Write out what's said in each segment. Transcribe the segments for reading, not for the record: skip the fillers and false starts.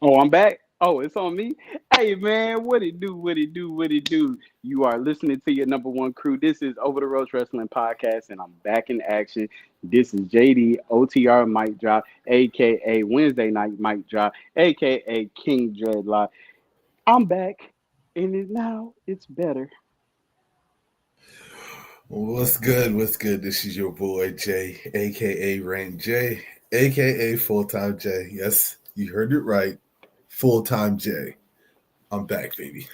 Oh, I'm back. Oh, it's on me. Hey man, what it do? What it do? What it do? You are listening to your number one crew. This is Over the Road Wrestling Podcast, and I'm back in action. This is JD OTR Mic Drop, aka Wednesday Night Mic Drop, aka King Dreadlock. I'm back, and now it's better. What's good? What's good? This is your boy Jay, aka Rank J, aka Full Time J. Yes, you heard it right. Full Time J. I'm back, baby.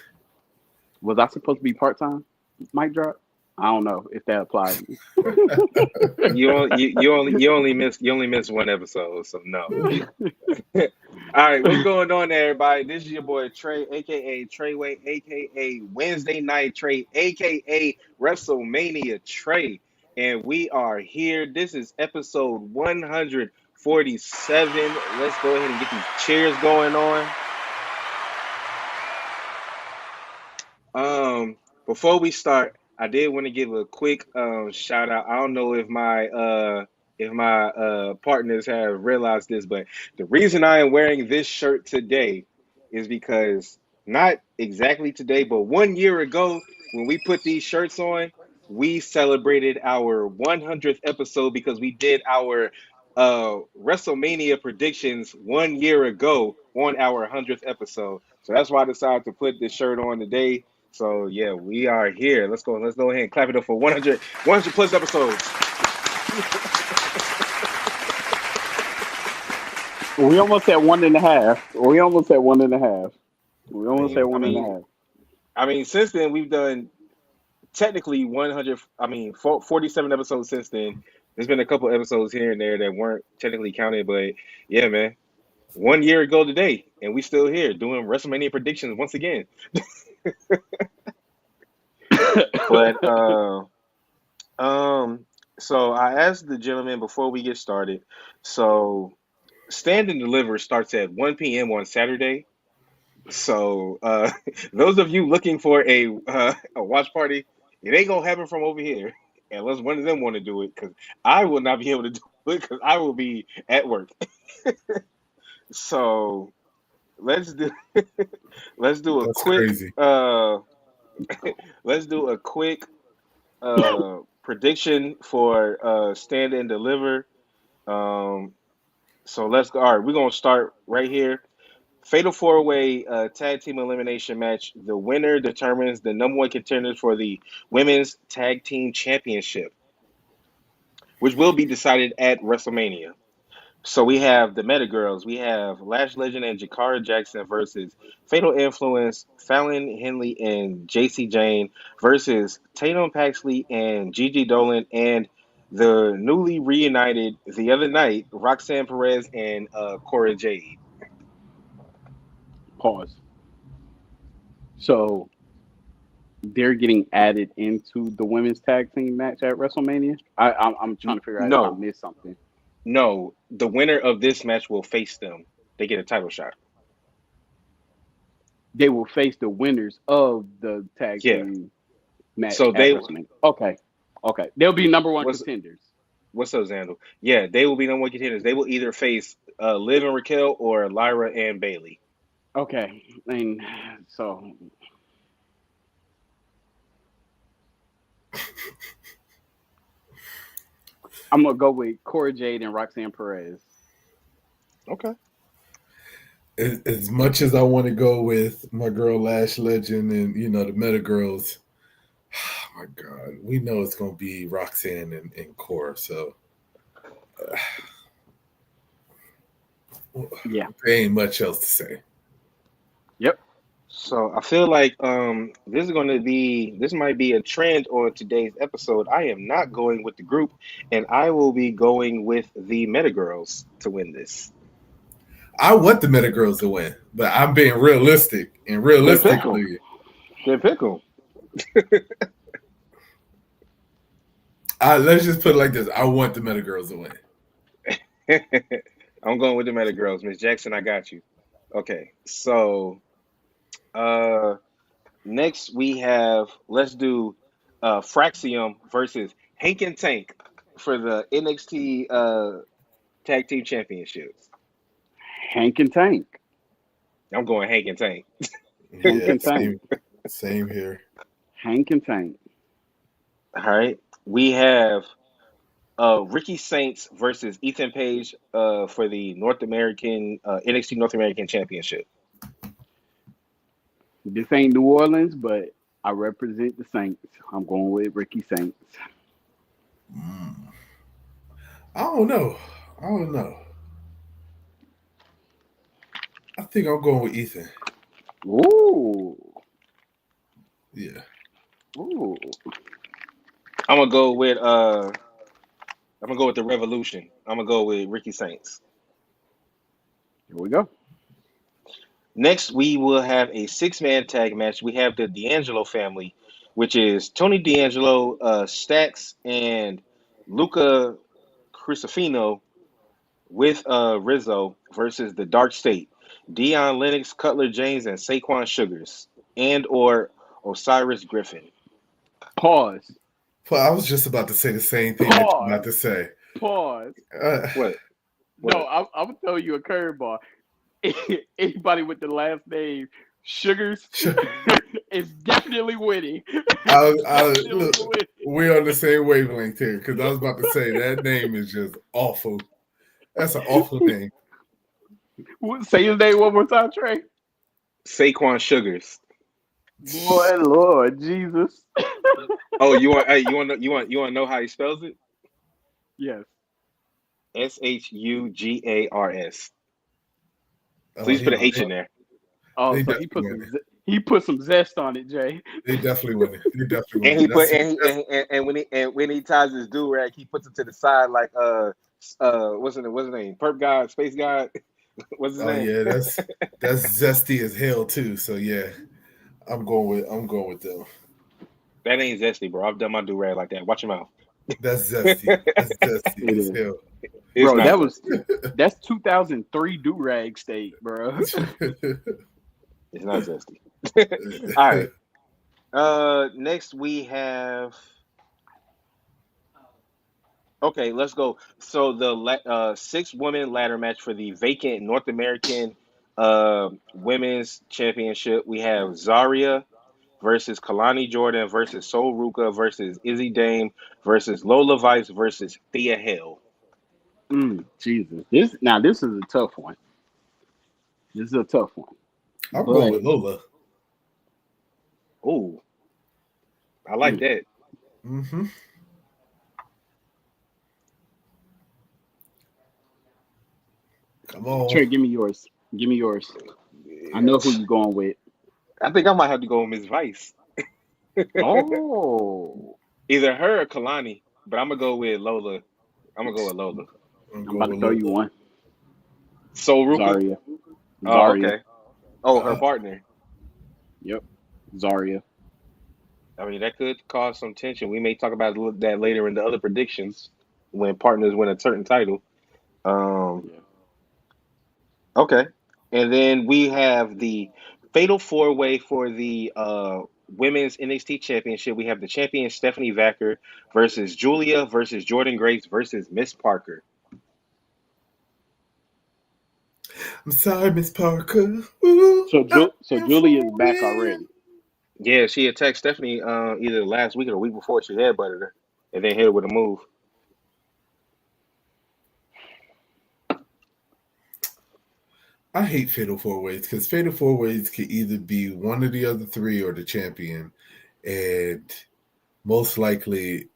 Was I supposed to be part time? Mic Drop. I don't know if that applies. You only missed one episode, so no. All right, what's going on, everybody? This is your boy Trey, aka Treyway, aka Wednesday Night Trey, aka WrestleMania Trey, and we are here. This is episode 147. Let's go ahead and get these cheers going on. Before we start, I did want to give a quick shout out. I don't know if my partners have realized this, but the reason I am wearing this shirt today is because not exactly today, but 1 year ago when we put these shirts on, we celebrated our 100th episode because we did our WrestleMania predictions 1 year ago on our 100th episode. So that's why I decided to put this shirt on today. So yeah, we are here. Let's go. Let's go ahead and clap it up for 100 plus episodes. We almost at one and a half. We almost at one and a half. We I almost mean, at I one and a mean, half. I mean, since then we've done technically 100. I mean, 47 episodes since then. There's been a couple episodes here and there that weren't technically counted, but yeah, man, 1 year ago today, and we still here doing WrestleMania predictions once again. But um, so I asked the gentleman before we get started. So Stand and Deliver starts at 1 p.m. on Saturday. So those of you looking for a watch party, it ain't gonna happen from over here unless one of them want to do it. Because I will not be able to do it because I will be at work. So let's do let's do a that's quick crazy. let's do a quick prediction for Stand and Deliver. Um, so let's go. All right, we're gonna start right here. Fatal four way tag team elimination match. The winner determines the number one contenders for the women's tag team championship, which will be decided at WrestleMania. So we have the Meta Girls. We have Lash Legend and Jakara Jackson versus Fatal Influence, Fallon Henley and JC Jane versus Tatum Paxley and Gigi Dolan and the newly reunited the other night Roxanne Perez and Cora Jade. Pause. So they're getting added into the women's tag team match at WrestleMania. I'm trying to figure out if I No, missed something. no, the winner of this match will face them. They get a title shot. They will face the winners of the tag Yeah. team match So at they WrestleMania. Okay. Okay. They'll be number one what's contenders. what's up, Xandel? Yeah, they will be number one contenders. They will either face Liv and Raquel or Lyra and Bailey. Okay. And so I'm gonna go with Cora Jade and Roxanne Perez. Okay. As much as I want to go with my girl Lash Legend and the Meta Girls, oh my God, we know it's gonna be Roxanne and Cora. So Yeah. there ain't much else to say. Yep. So I feel like this might be a trend on today's episode. I am not going with the group, and I will be going with the Meta Girls to win this. I want the Meta Girls to win, but I'm being realistic. And Good pick 'em. realistically, Good pick 'em. let's just put it like this: I want the Meta Girls to win. I'm going with the Meta Girls. Miss Jackson, I got you. Okay, so uh, next we have let's do Fraxium versus Hank and Tank for the NXT Tag Team Championships. Hank and Tank. I'm going Hank and Tank. Hank Yeah, and Tank. same here. Hank and Tank. All right. We have Ricky Saints versus Ethan Page for the North American NXT North American Championship. This ain't New Orleans, but I represent the Saints. I'm going with Ricky Saints. Mm. I don't know. I don't know. I think I'm going with Ethan. Ooh. Yeah. Ooh. I'm gonna go with the Revolution. I'm gonna go with Ricky Saints. Here we go. Next, we will have a six-man tag match. We have the D'Angelo family, which is Tony D'Angelo, Stax, and Luca Crucifino with Rizzo versus the Dark State, Dion Lennox, Cutler James, and Saquon Sugars, and or Osiris Griffin. Pause. Well, I was just about to say the same thing that you're about Pause. to say. Pause. Uh, What? No, What? I'm gonna throw you a curveball. Anybody with the last name Sugars is definitely winning. Definitely look, winning. we're on the same wavelength here because I was about to say that name is just awful. That's an awful name. Say his name one more time, Trey. Saquon Sugars. Boy, Lord Jesus. Oh, you want? Hey, you want to know how he spells it? Yes. Shugars. Oh, Please put an H in there. Oh, they so definitely winning. he put some zest on it, Jay. They definitely winning. They definitely And winning. he put That's and when he ties his do rag, he puts it to the side like what's his name? Perp God, Space God. What's his oh name? yeah, that's zesty as hell too. So yeah, I'm going with them. That ain't zesty, bro. I've done my do rag like that. Watch your mouth. That's zesty. That's zesty It as is. hell. It's Bro, not zesty. that's 2003 do rag state, bro. It's not zesty. All right. Next we have. Okay, let's go. So the six-woman ladder match for the vacant North American women's championship. We have Zarya versus Kalani Jordan versus Sol Ruka versus Izzy Dame versus Lola Vice versus Thea Hill. Jesus. This is a tough one. This is a tough one. I'm going But with Lola. Ooh, I like mm, that. Mm-hmm. Come on. Trey, give me yours. Give me yours. I know who you going with. I think I might have to go with Miss Vice. Oh, Either her or Kalani, but I'm gonna go with Lola. I'm gonna go with Lola. I'm I'm going about to with throw you Lola. one. Sol Ruka. Zaria. Oh, Zaria. okay. Oh, her Uh, partner. Yep. Zaria. I mean, that could cause some tension. We may talk about that later in the other predictions when partners win a certain title. Um, Yeah. okay. And then we have the fatal four way for the women's NXT championship. We have the champion Stephanie Vacker versus Julia versus Jordan Grace versus Miss Parker. I'm sorry, Miss Parker. Ooh, I So am for Julia's back real. already. Yeah, she attacked Stephanie either last week or the week before. She headbutted her and then hit her with a move. I hate Fatal Four Ways because Fatal Four Ways could either be one of the other three or the champion, and most likely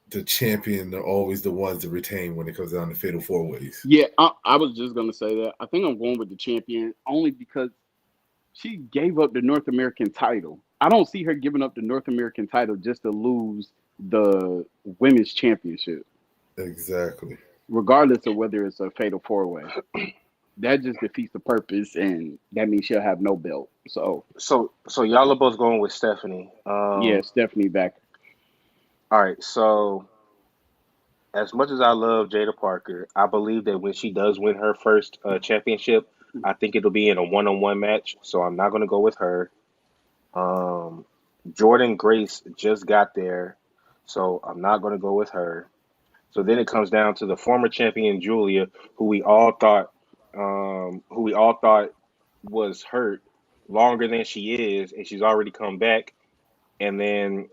the champion are always the ones that retain when it comes down to Fatal Four Ways. Yeah, I was just gonna say that. I think I'm going with the champion only because she gave up the North American title. I don't see her giving up the North American title just to lose the women's championship, Exactly. regardless of whether it's a fatal four way. That just defeats the purpose, and that means she'll have no belt. So So y'all are both going with Stephanie. yeah, Stephanie back. All right. So as much as I love Jada Parker, I believe that when she does win her first championship, I think it'll be in a one-on-one match. So I'm not going to go with her. Um, Jordan Grace just got there, so I'm not going to go with her. So then it comes down to the former champion Julia, who we all thought was hurt longer than she is, and she's already come back, and then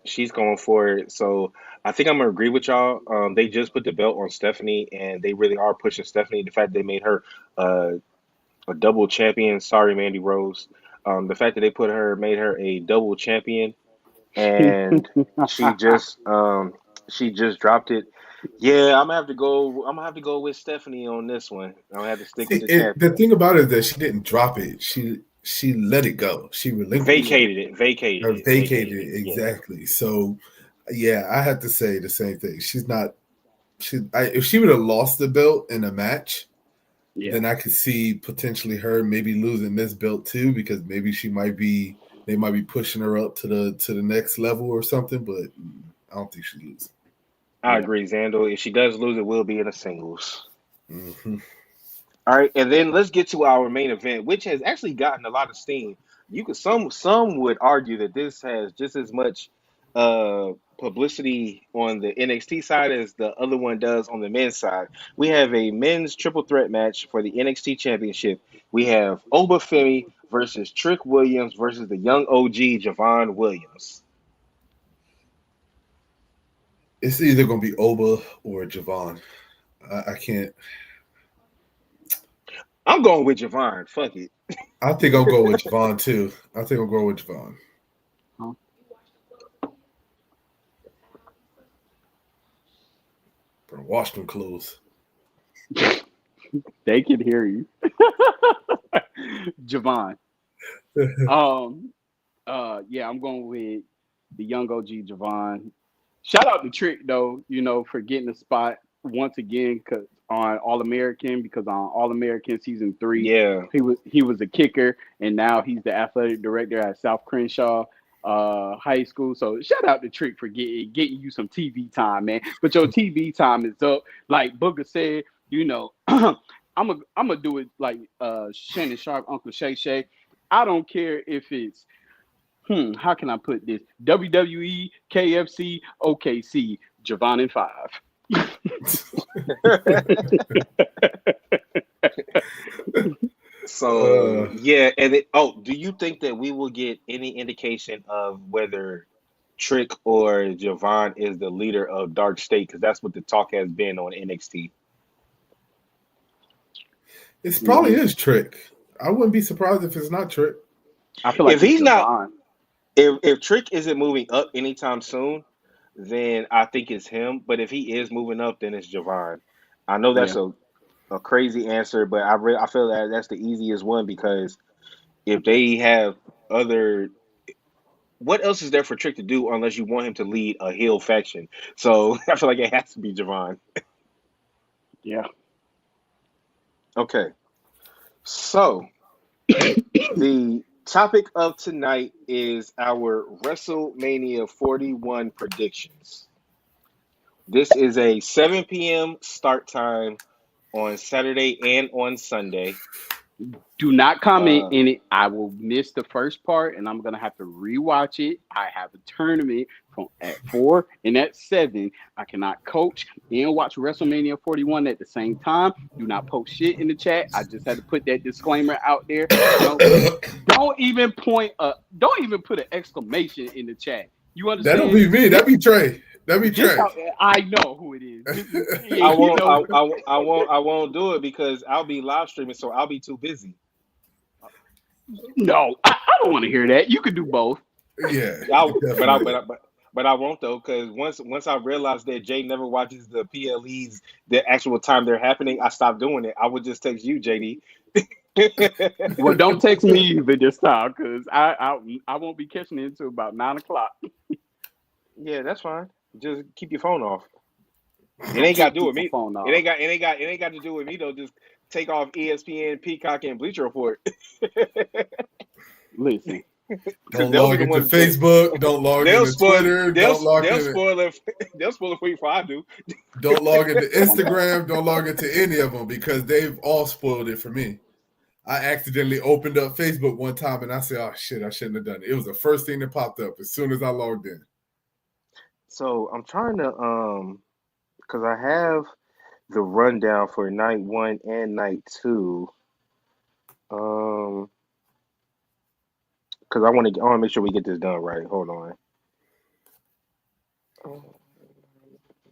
she's going for it. So I think I'm gonna agree with y'all. They just put the belt on Stephanie, and they really are pushing Stephanie. The fact they made her uh, a double champion. Sorry, Mandy Rose. The fact that they made her a double champion, and she just she just dropped it. Yeah, I'm gonna have to go. I'm gonna have to go with Stephanie on this one. I'm gonna have to stick with See, the the champion. thing about it is that she didn't drop it. She let it go. She relinquished it. Vacated it, Vacated vacated it. it Yeah, exactly. So, yeah, I had to say the same thing. She's not. If she would have lost the belt in a match, Yeah. then I could see potentially her maybe losing this belt too, because maybe they might be pushing her up to the next level or something. But I don't think she loses. I Yeah. agree, Zandel. If she does lose, it will be in a singles. Mm-hmm. All right, and then let's get to our main event, which has actually gotten a lot of steam. Some would argue that this has just as much uh publicity on the NXT side as the other one does on the men's side. We have a men's triple threat match for the NXT championship. We have Oba Femi versus Trick Williams versus the young OG Javon Williams. It's either gonna be Oba or Javon. I can't. I'm going with Javon. Fuck it. I think I'll go with Javon too. I think I'll go with Javon. Huh? Bro, wash them clothes. They can hear you. Javon. Um, yeah, I'm going with the young OG Javon. Shout out to Trick though, for getting the spot once again cause on All American, because on All American season 3, Yeah, he was a kicker, and now he's the athletic director at South Crenshaw high school. So shout out to Trick for getting you some TV time, man. But your TV time is up. Like Booker said, I'm gonna do it like Shannon Sharp, Uncle Shay Shay. I don't care if it's how can I put this? WWE, KFC, OKC, Javon and 5. so uh, yeah, and do you think that we will get any indication of whether Trick or Javon is the leader of Dark State? Because that's what the talk has been on NXT. it's probably hmm is Trick. I wouldn't be surprised if it's not Trick. I feel like If it's he's not, Javon. if Trick isn't moving up anytime soon, then I think it's him. But if he is moving up, then it's Javon. I know that's Yeah. a crazy answer, but I feel that that's the easiest one because if they have other, what else is there for Trick to do unless you want him to lead a heel faction? So I feel like it has to be Javon. Yeah. Okay, so the topic of tonight is our WrestleMania 41 predictions. This is a 7 p.m. start time on Saturday and on Sunday. Do not comment Uh, in it. I will miss the first part, and I'm gonna have to rewatch it. I have a tournament from at 4 and at 7. I cannot coach and watch WrestleMania 41 at the same time. Do not post shit in the chat. I just had to put that disclaimer out there. Don't don't even don't even put an exclamation in the chat. You That'll understand? be me. That'd be Trey. That'd be This Trey. how I know who it is. I You won't. know. I won't do it because I'll be live streaming, so I'll be too busy. No, I don't want to hear that. You could do both. Yeah, I, but I, but definitely. I, but I won't though, because once I realized that Jay never watches the PLEs the actual time they're happening, I stopped doing it. I would just text you, JD. Well, don't text me either this time, because I won't be catching it until about 9 o'clock. Yeah, that's fine. Just keep your phone off. It I ain't got to can't do keep with my me. phone off. It ain't got to do with me though. Just take off ESPN, Peacock, and Bleacher Report, Listen, because Don't they'll be log the into ones Facebook. Don't log they'll into spoil Twitter. Don't log they'll in. spoil it they'll spoil it for you before I do. Don't log into I'm back. Instagram. Don't log into any of them because they've all spoiled it for me. I accidentally opened up Facebook one time and I said, "Oh shit, I shouldn't have done it." It was the first thing that popped up as soon as I logged in. So I'm trying to because I have the rundown for night 1 and night 2. Because I want to make sure we get this done right. Hold on.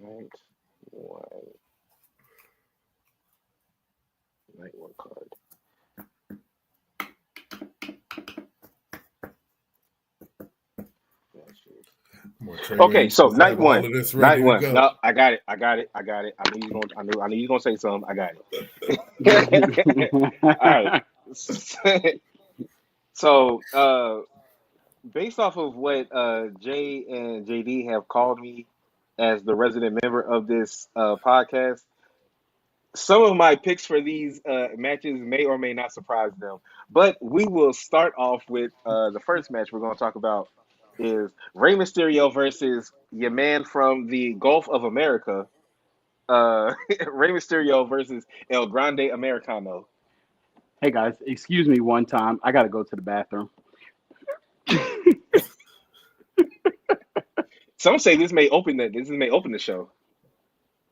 Night one, night one card. Okay, so Just night have all one, of this night ready to one. go. No, I got it. I got it. I got it. I knew you was gonna say something. I got it. All right. So, based off of what Jay and JD have called me as the resident member of this podcast, some of my picks for these matches may or may not surprise them. But we will start off with the first match we're going to talk about is Rey Mysterio versus your man from the Gulf of America, Rey Mysterio versus El Grande Americano. Hey guys, excuse me one time. I gotta go to the bathroom. Some say this may open the show.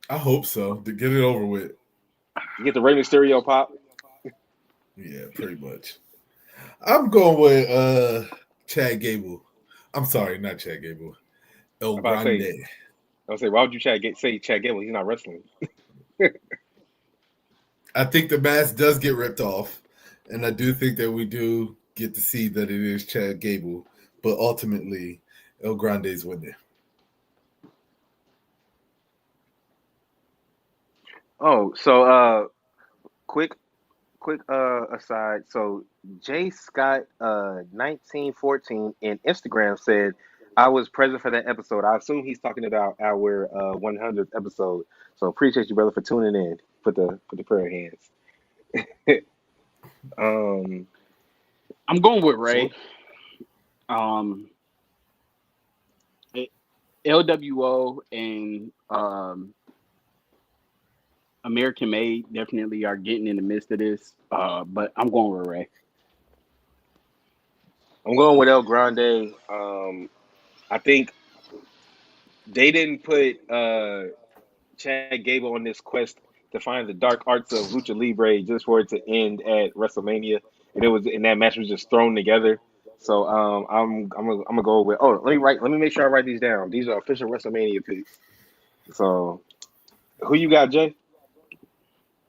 I hope so. To get it over with. You get the Rey Mysterio pop. Yeah, pretty much. I'm going with Chad Gable. I'm sorry, not Chad Gable. El I'm about to say, Grande. why would you say Chad Gable? He's not wrestling. I think the mask does get ripped off, and I do think that we do get to see that it is Chad Gable, but ultimately, El Grande's winning. Oh, so quick aside. So Jay Scott 1914 in Instagram said I was present for that episode. I assume he's talking about our 100th episode. So appreciate you, brother, for tuning in. Put the prayer hands. um I'm going with Ray. so Um, LWO and American Made definitely are getting in the midst of this. But I'm going with Ray. I'm going with El Grande. I think they didn't put Chad Gable on this quest to find the dark arts of lucha libre just for it to end at WrestleMania, and that match was just thrown together. So I'm gonna go with. Oh, let me make sure I write these down. These are official WrestleMania picks. So who you got, Jay?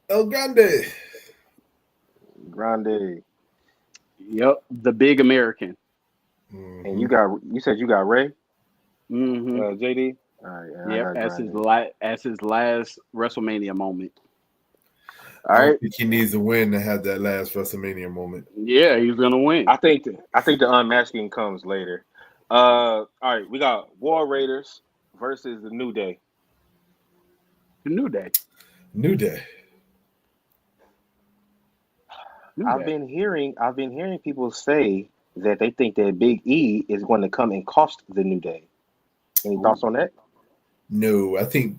El Grande. Grande, Yep, the big American. and Mm-hmm. you said you got Ray, Mm-hmm. JD. All right, and I Yep, got Grande. as his last WrestleMania moment. All I don't right, think he needs a win to have that last WrestleMania moment. Yeah, he's gonna win. I think the unmasking comes later. All right, we got War Raiders versus the New Day. The New Day. New Day. New Day. I've been hearing people say that they think that Big E is going to come and cost the New Day. Any Ooh. thoughts on that? No, I think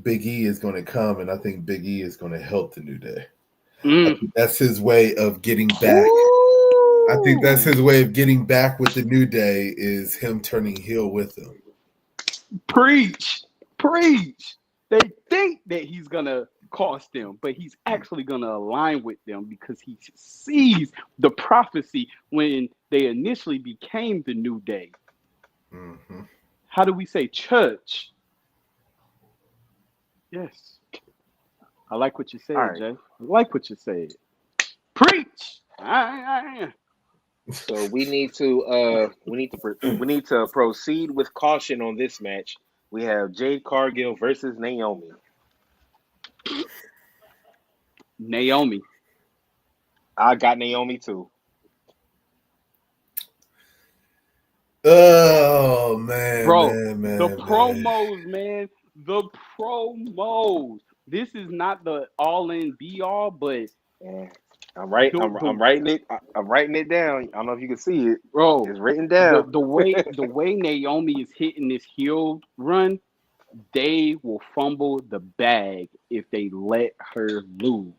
Big E is going to come, and I think Big E is going to help the New Day. I Mm. think that's his way of getting back. I think that's Ooh. his way of getting back with the New Day is him turning heel with them. Preach, preach. They think that he's gonna cost them, but he's actually gonna align with them because he sees the prophecy when they initially became the New Day. Mm-hmm. How do we say church? Yes, I like what you All said, right. Jay. I like what you said. Preach. Aye. So we need to proceed with caution on this match. We have Jade Cargill versus Naomi. Naomi, I got Naomi too. Oh man, bro. man, The man, man. promos, man. The promos. This is not the all-in be-all, but Yeah. the I'm writing it. I'm writing it down. I don't know if you can see it. bro, It's written the down. the way the way Naomi is hitting this heel run, they will fumble the bag if they let her lose.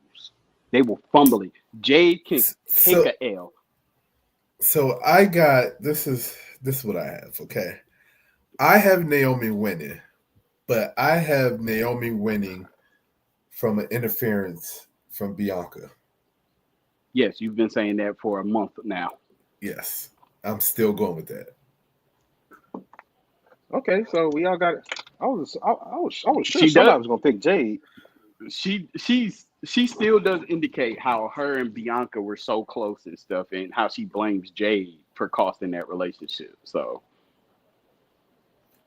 They will fumble it. Jade can take So a L. so I got this is what I have, okay? I have Naomi winning, but I have Naomi winning from an interference from Bianca. Yes, you've been saying that for a month now. Yes, I'm still going with that. Okay, so we all got it. I was sure She does. somebody was gonna pick Jade. She still does indicate how her and Bianca were so close and stuff, and how she blames Jade for costing that relationship. So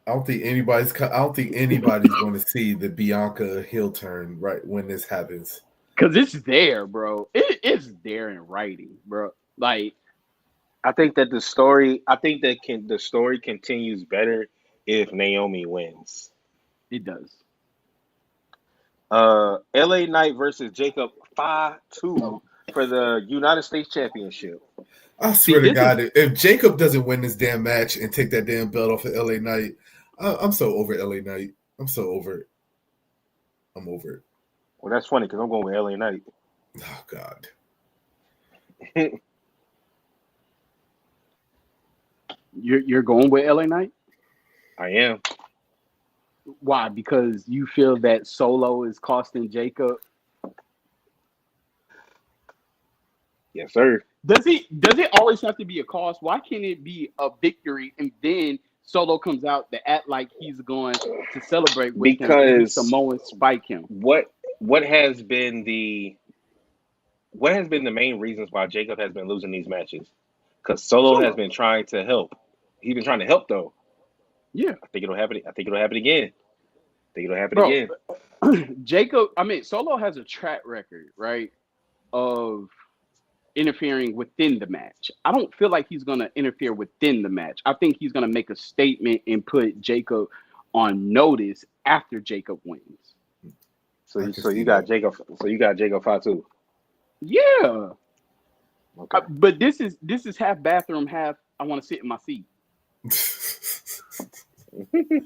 I don't think anybody's going to see the Bianca heel turn right when this happens. because it's there, bro. It's there in writing, bro. Like I think that the story continues better if Naomi wins. it does. LA Knight versus Jacob 5-2 for the United States Championship. I See, swear to this is God, if Jacob doesn't win this damn match and take that damn belt off of LA Knight, I'm so over LA Knight. I'm so over it. I'm over it. Well, that's funny because I'm going with LA Knight. Oh God. you're going with LA Knight. I am. Why? Because you feel that Solo is costing Jacob. Yes, sir. Does it always have to be a cost? Why can't it be a victory and then Solo comes out to act like he's going to celebrate with him and his Because Samoans spike him? what has been the main reasons why Jacob has been losing these matches? Because Solo has Solo. been trying to help. He's been trying to help though. Yeah. I think it'll happen. I think it'll happen again. I think it'll happen Bro, again. Solo has a track record, right, of interfering within the match. I don't feel like he's going to interfere within the match. I think he's going to make a statement and put Jacob on notice after Jacob wins. So I you, can so see you got that. Jacob. So you got Jacob 5-2. Yeah. Okay. But this is half bathroom, half I want to sit in my seat.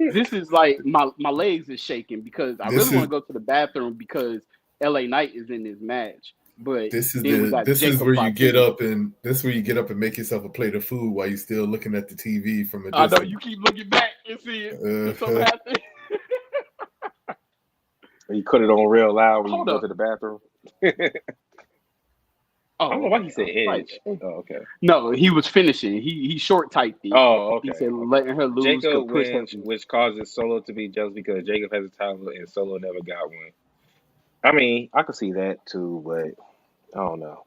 This is like my legs is shaking because I this really want is to go to the bathroom because LA Knight is in this match. But this is then we the got this is Jacob where you get Fatu. up and this is where you get up and make yourself a plate of food while you're still looking at the TV from a I know you distance. keep looking back and see it. Just so Uh, happens. You cut it on real loud when you Hold go up. to the bathroom. I don't Oh, know why he okay. I said was like, edge. Oh, okay. no, he was finishing. He short typed it. Oh, He okay. said Okay. letting her lose Jacob could push her. wins, which causes Solo to be jealous because Jacob has a title and Solo never got one. I mean, I could see that too, but I don't know.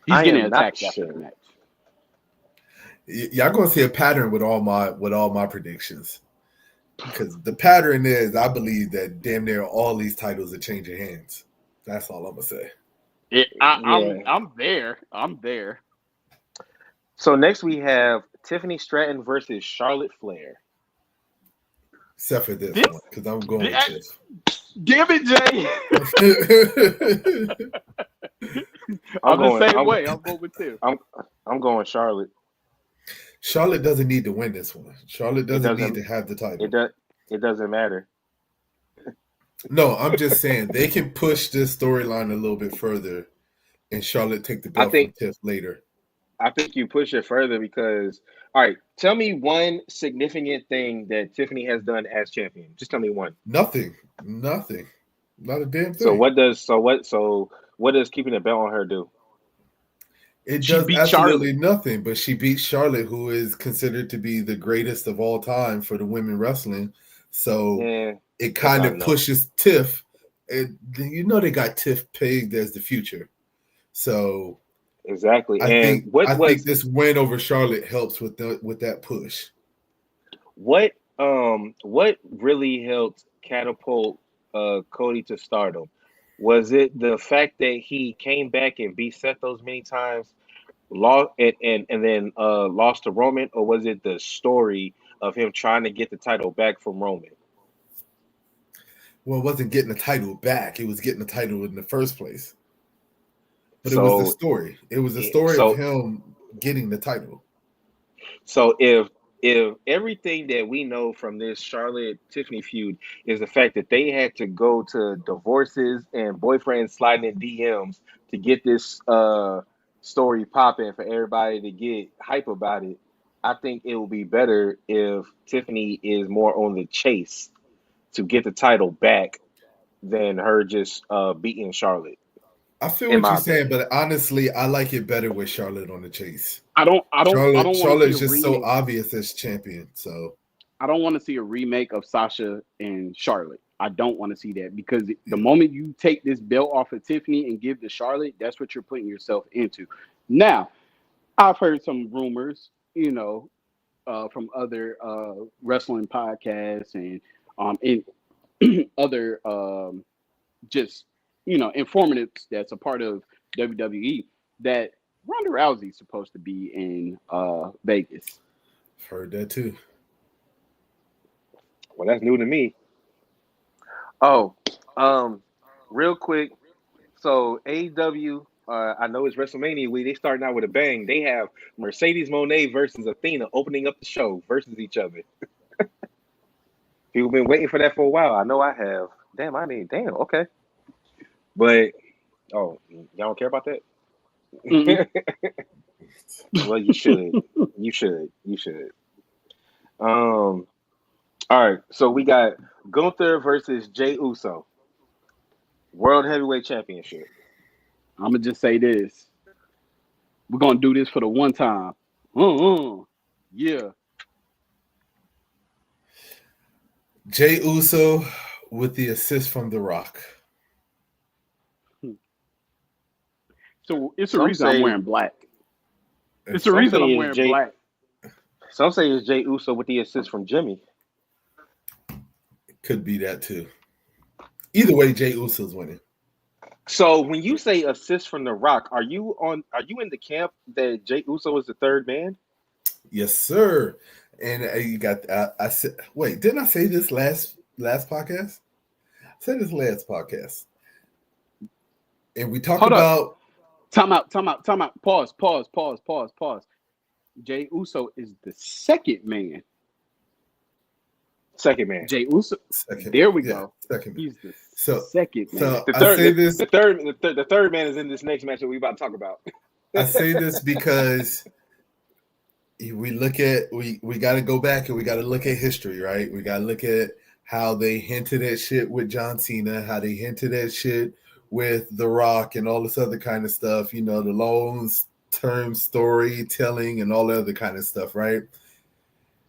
He's I getting am not attacked after the sure. match. y'all gonna see a pattern with all my predictions. Because the pattern is, I believe that damn near all these titles are changing hands. That's all I'm gonna say. Yeah. I'm there. I'm there. So next we have Tiffany Stratton versus Charlotte Flair. Except for this This, one, because I'm going with this Tiff. give it, Jay. I'm I'm the going. same I'm. way. I'm going with Tiff. I'm going Charlotte. Charlotte doesn't need to win this one. Charlotte It doesn't need doesn't. to have the It title. does. It doesn't matter. No, I'm just saying they can push this storyline a little bit further and Charlotte take the I belt from think. Tiff later. I think you push it further because. All right. Tell me one significant thing that Tiffany has done as champion. Just tell me one. Nothing. Nothing. Not a damn So thing. what does. So what. So what does keeping the belt on her do? It She does beat absolutely Charlotte. nothing, but she beat Charlotte, who is considered to be the greatest of all time for the women wrestling. So Yeah, it that's kind not of enough. pushes Tiff. They got Tiff pegged as the future. So Exactly. I And think this win over Charlotte helps with that push. what really helped catapult Cody to stardom? Was it the fact that he came back and beat Seth those many times, lost and then lost to Roman, or was it the story of him trying to get the title back from Roman? Well, it wasn't getting the title back; it was getting the title in the first place. But it was the So story. It was the eh, story of so him getting the title. So if everything that we know from this Charlotte Tiffany feud is the fact that they had to go to divorces and boyfriends sliding in DMs to get this story popping for everybody to get hype about it, I think it will be better if Tiffany is more on the chase to get the title back than her just beating Charlotte. I feel in what my you're saying, opinion. but honestly, I like it better with Charlotte on the chase. I don't want to Charlotte see is a just so remake. obvious as champion. So I don't want to see a remake of Sasha and Charlotte. I don't want to see that because the yeah, moment you take this belt off of Tiffany and give to Charlotte, that's what you're putting yourself into. Now, I've heard some rumors, from other wrestling podcasts and in other just informatives that's a part of WWE that Ronda Rousey's supposed to be in Vegas. I've heard that too. Well, that's new to me. Oh, um, real quick. So AEW, I know it's WrestleMania week. They starting out with a bang. They have Mercedes Moné versus Athena opening up the show versus each other. People been waiting for that for a while. I know I have. Damn. Okay, but oh, y'all don't care about that. Mm-mm. Well, you should. You should. You should. All right. So we got Gunther versus Jey Uso, World Heavyweight Championship. I'm gonna just say this: we're gonna do this for the one time. Yeah. Jey Uso with the assist from The Rock. So it's a Some reason I'm say wearing black. It's a some reason say I'm it's wearing Jay. black. Some say it's Jey Uso with the assist from Jimmy. Could be that too. Either way, Jey Uso's winning. So when you say assist from The Rock, are you in the camp that Jey Uso is the third man? Yes, sir. And you got. I said, wait, didn't I say this last podcast? I said this last podcast, and we talked Hold up. about. Time out. Pause. Jey Uso is the second man. Second man. Jey Uso. Second, There we yeah, go. second. He's the So, second man. so The I third say this. the third man is in this next match that we about to talk about. I say this because we got to go back and we got to look at history, right? We got to look at how they hinted at shit with John Cena, how they hinted at shit with The Rock and all this other kind of stuff, the long-term storytelling and all that other kind of stuff, right?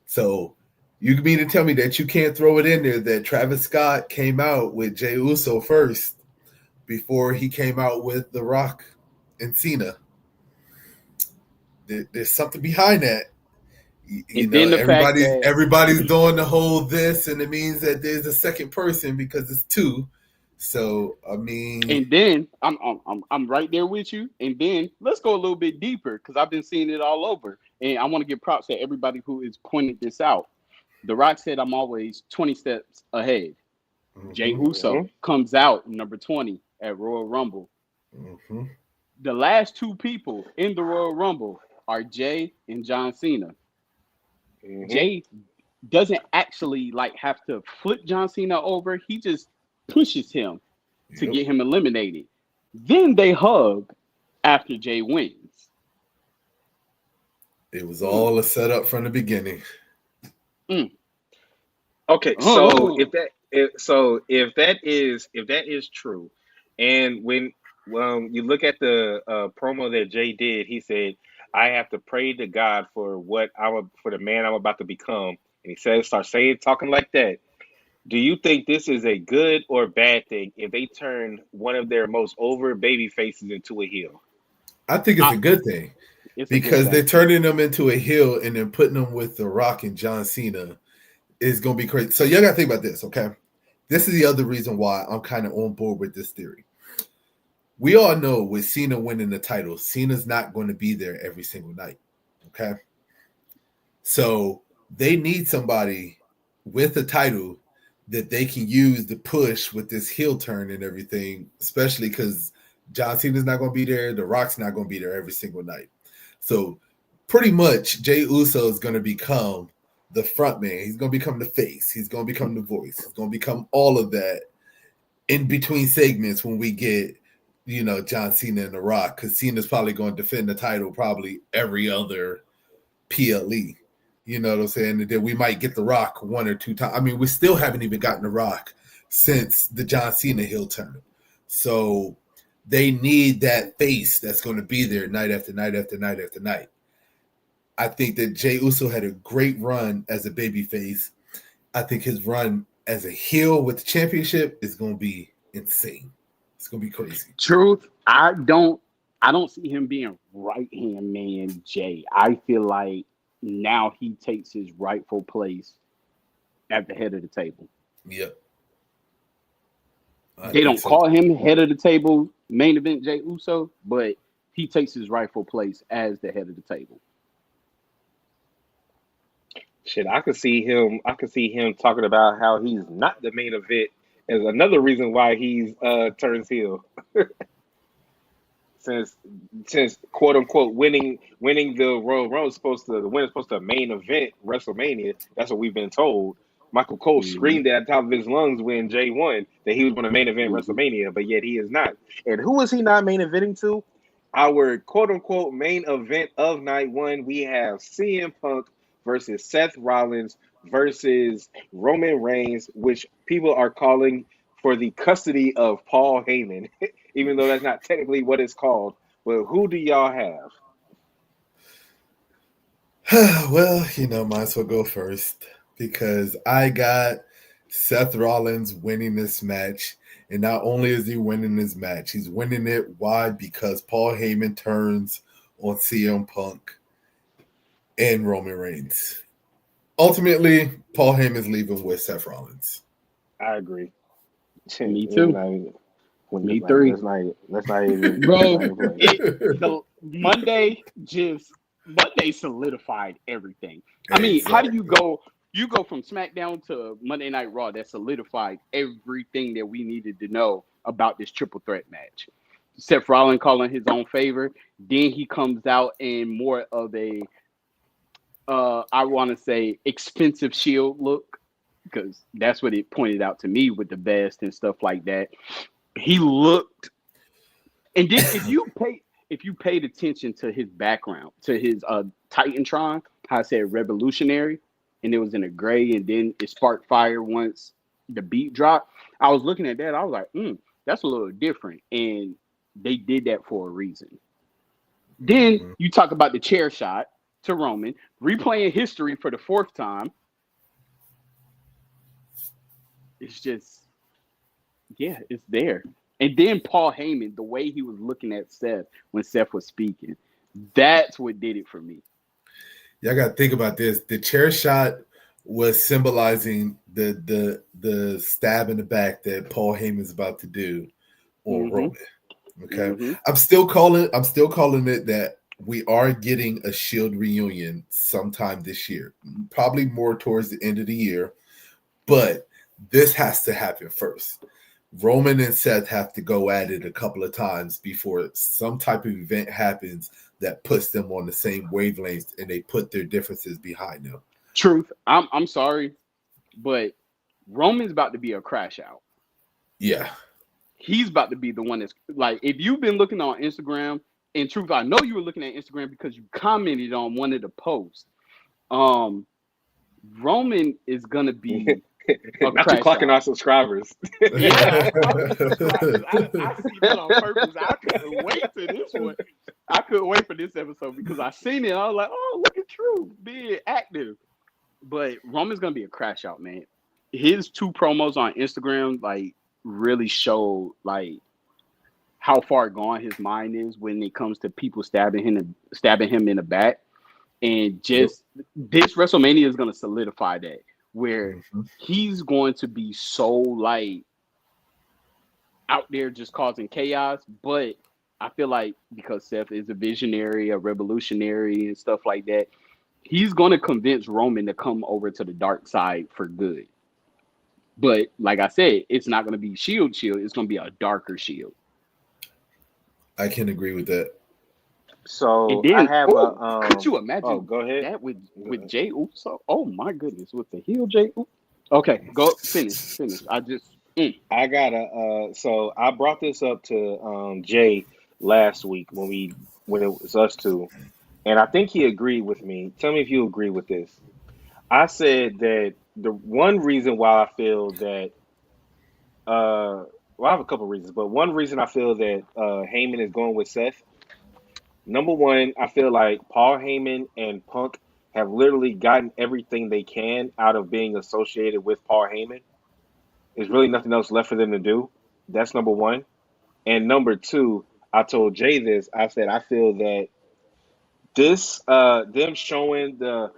So you mean to tell me that you can't throw it in there that Travis Scott came out with Jey Uso first before he came out with The Rock and Cena? There's something behind that. And then the fact Everybody's doing the whole this, and it means that there's a second person because it's two. So I mean, and then I'm right there with you. And then let's go a little bit deeper because I've been seeing it all over, and I want to give props to everybody who is pointing this out. The Rock said I'm always 20 steps ahead. Jey Uso comes out number 20 at Royal Rumble. The last two people in the Royal Rumble are Jey and John Cena. Jey doesn't actually have to flip John Cena over. He just pushes him to get him eliminated. Then they hug after Jey wins. It was all a setup from the beginning. Okay, so if that is true, and when you look at the promo that Jay did, he said, "I have to pray to God for for the man I'm about to become," and he says, "Start talking like that." Do you think this is a good or bad thing if they turn one of their most over baby faces into a heel? I think it's a good thing because they're turning them into a heel and then putting them with The Rock and John Cena is going to be crazy. So y'all got to think about this, okay? This is the other reason why I'm kind of on board with this theory. We all know with Cena winning the title, Cena's not going to be there every single night, okay? So they need somebody with a title that they can use to push with this heel turn and everything, especially because John Cena's not going to be there. The Rock's not going to be there every single night. So pretty much Jey Uso is going to become the front man. He's going to become the face. He's going to become the voice. He's going to become all of that in between segments when we get, John Cena and The Rock, because Cena's probably going to defend the title probably every other PLE. You know what I'm saying? And then we might get The Rock one or two times. I mean, we still haven't even gotten The Rock since the John Cena heel turn. So They need that face that's going to be there night after night after night after night. I think that Jey Uso had a great run as a babyface. I think his run as a heel with the championship is going to be insane. It's going to be crazy. Truth, I don't see him being right hand man Jay. I feel like now he takes his rightful place at the head of the table. Yep. They don't call him head of the table, main event Jey Uso, but he takes his rightful place as the head of the table. Shit, I could see him. I could see him talking about how he's not the main event as another reason why he's turns heel. since since quote unquote winning the Royal Rumble is supposed to the winner is supposed to main event WrestleMania. That's what we've been told. Michael Cole Mm-hmm. screamed at the top of his lungs when Jay won that he was going to main event Mm-hmm. WrestleMania, but yet he is not. And who is he not main eventing to? Our quote unquote main event of night one, we have CM Punk versus Seth Rollins versus Roman Reigns, which people are calling for the custody of Paul Heyman, even though that's not technically what it's called. But who do y'all have? Well, might as well go first because I got Seth Rollins winning this match. And not only is he winning this match, he's winning it. Why? Because Paul Heyman turns on CM Punk and Roman Reigns. Ultimately, Paul Heyman's leaving with Seth Rollins. I agree. Me too. Me three. Let's not even. Bro, play. Monday solidified everything. I mean, how do you go? You go from SmackDown to Monday Night Raw. That solidified everything that we needed to know about this triple threat match. Seth Rollins calling his own favor. Then he comes out in more of a, I want to say, expensive Shield look, because that's what it pointed out to me with the vest and stuff like that. He looked, and then if you paid attention to his background, to his Titantron, how I said revolutionary, and it was in a gray, and then it sparked fire once the beat dropped. I was looking at that, I was like, that's a little different, and they did that for a reason. Then you talk about the chair shot to Roman, replaying history for the fourth time. It's just, yeah, it's there. And then Paul Heyman, the way he was looking at Seth when Seth was speaking, that's what did it for me. Y'all got to think about this. The chair shot was symbolizing the stab in the back that Paul Heyman's about to do on Roman. Okay, I'm still calling it that we are getting a Shield reunion sometime this year, probably more towards the end of the year, but this has to happen first. Roman and Seth have to go at it a couple of times before some type of event happens that puts them on the same wavelengths and they put their differences behind them. Truth, I'm sorry, but Roman's about to be a crash out. Yeah. He's about to be the one that's like, if you've been looking on Instagram, and Truth, I know you were looking at Instagram because you commented on one of the posts. Roman is gonna be not you clocking our subscribers. Yeah, I see that on purpose. I couldn't wait to this one. I couldn't wait for this episode because I seen it. I was like, oh, look at Truth being active. But Roman's gonna be a crash out, man. His two promos on Instagram like really showed like how far gone his mind is when it comes to people stabbing him in the back. And just this WrestleMania is gonna solidify that, where he's going to be so like out there just causing chaos. But I feel like because Seth is a visionary, a revolutionary and stuff like that, he's going to convince Roman to come over to the dark side for good. But like I said, it's not going to be Shield. It's going to be a darker Shield. I can agree with that. So then, I have could you imagine go ahead. that with Jey Uso? Oh my goodness, with the heel Jey Uso. Okay, go finish. I gotta so I brought this up to Jay last week when it was us two, and I think he agreed with me. Tell me if you agree with this. I said that the one reason why I feel that Well, I have a couple reasons, but one reason I feel that Heyman is going with Seth. Number one, I feel like Paul Heyman and Punk have literally gotten everything they can out of being associated with Paul Heyman. There's really nothing else left for them to do. That's number one. And number two, I told Jay this. I said I feel that this them showing the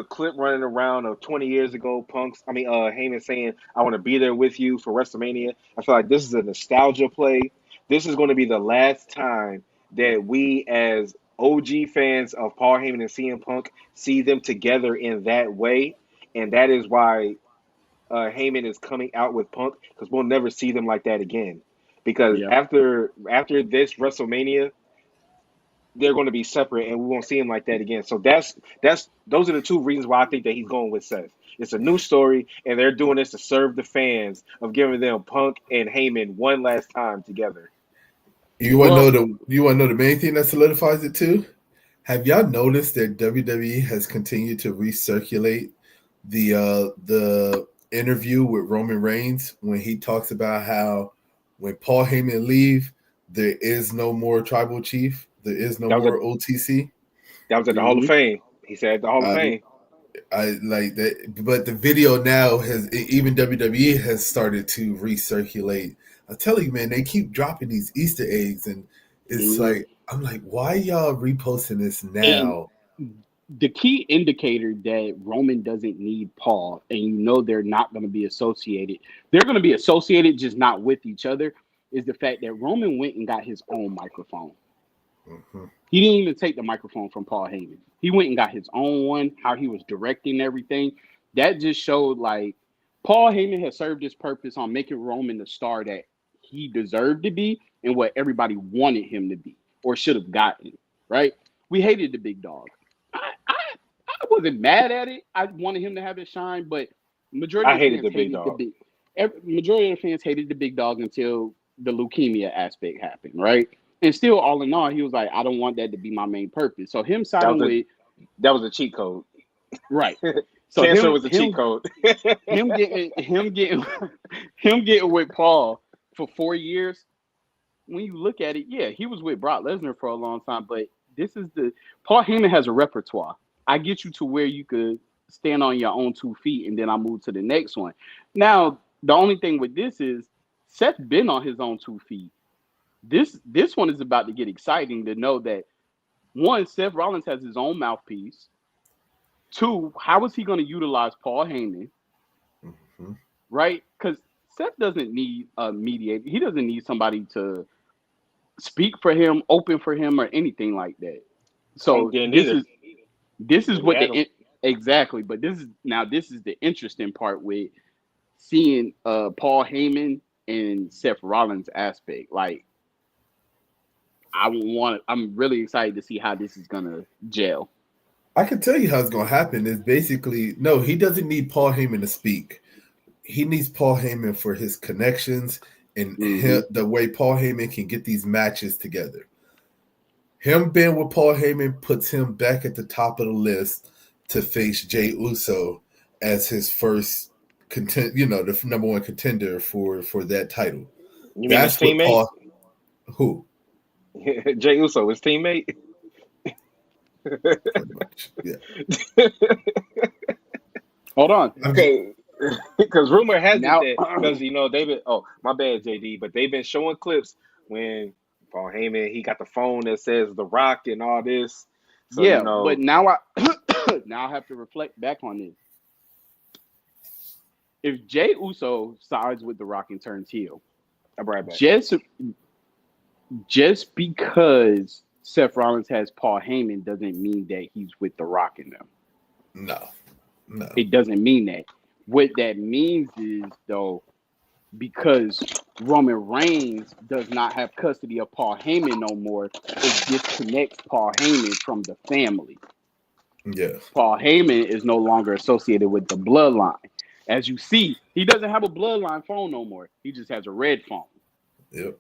clip running around of 20 years ago, Heyman saying, I want to be there with you for WrestleMania. I feel like this is a nostalgia play. This is going to be the last time that we as OG fans of Paul Heyman and CM Punk see them together in that way. And that is why Heyman is coming out with Punk, because we'll never see them like that again. Because Yeah. after this WrestleMania, they're going to be separate, and we won't see him like that again. So that's those are the two reasons why I think that he's going with Seth. It's a new story, and they're doing this to serve the fans of giving them Punk and Heyman one last time together. Well, You want to know the main thing that solidifies it too? Have y'all noticed that WWE has continued to recirculate the interview with Roman Reigns when he talks about how when Paul Heyman leave, there is no more tribal chief, there is no That was at more OTC. the Hall of mhm. Fame. He said at the Hall of I Fame. I like that, but the video now has even WWE has started to recirculate. I'm telling you, man, they keep dropping these Easter eggs, and it's Mhm. like I'm like, why y'all reposting this And now? the key indicator that Roman doesn't need Paul, and you know they're not going to be associated. They're going to be associated, just not with each other. Is the fact that Roman went and got his own microphone. Mhm. He didn't even take the microphone from Paul Heyman. He went and got his own one. How he was directing everything, that just showed like Paul Heyman has served his purpose on making Roman the star that he deserved to be and what everybody wanted him to be or should have gotten. Right? We hated the big dog. I wasn't mad at it. I wanted him to have his shine, but majority I of the hated fans the big hated the dog. big. Majority of the fans hated the big dog until the leukemia aspect happened, right? And still, all in all, he was like, I don't want that to be my main purpose. So him That was siding a with that was a cheat code. right. So Cancer him was a cheat him code. him getting him getting with Paul for 4 years. When you look at it, yeah, he was with Brock Lesnar for a long time, but this is the Paul Heyman has a repertoire. I get you to where you could stand on your own 2 feet, and then I move to the next one. Now, the only thing with this is Seth been on his own 2 feet. This one is about to get exciting to know that one, Seth Rollins has his own mouthpiece. Two, how is he going to utilize Paul Heyman? Mhm. Right? Because Seth doesn't need a mediator. He doesn't need somebody to speak for him, open for him, or anything like that. Punk So didn't this either is this is until he what had him. exactly. But this is the interesting part with seeing Paul Heyman and Seth Rollins aspect. Like I'm really excited to see how this is gonna gel. I can tell you how it's going to happen. Is basically no, he doesn't need Paul Heyman to speak. He needs Paul Heyman for his connections and Mm-hmm. the way Paul Heyman can get these matches together. Him being with Paul Heyman puts him back at the top of the list to face Jay Uso as his first the number one contender for that title. You mean his That's what teammate? Paul who Jay Uso, his teammate? pretty much. Yeah. Hold on. I'm just, Because rumor has it Now that, because they've been, oh, my bad, JD, but they've been showing clips when Paul Heyman, he got the phone that says The Rock and all this. So, yeah, but now I now I have to reflect back on this. If Jay Uso sides with The Rock and turns heel, I'll be right back. just because Seth Rollins has Paul Heyman doesn't mean that he's with The Rock in them. no, no. It doesn't mean that. What that means is though, because Roman Reigns does not have custody of Paul Heyman no more, it disconnects Paul Heyman from the family. Yeah. Paul Heyman is no longer associated with the bloodline. As you see, he doesn't have a bloodline phone no more. He just has a red phone. Yep.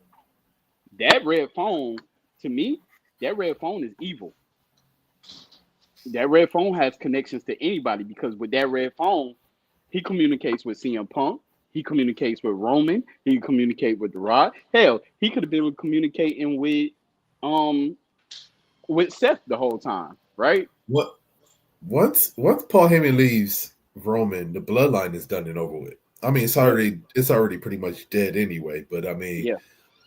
That red phone, to me, that red phone is evil. That red phone has connections to anybody because with that red phone, he communicates with CM Punk. He communicates with Roman. He communicate with The Rock. Hell, he could have been communicating um with Seth the whole time, right? What once Paul Heyman leaves Roman, the bloodline is done and over with. I mean, Yep. it's already pretty much dead anyway. But I mean, Yeah.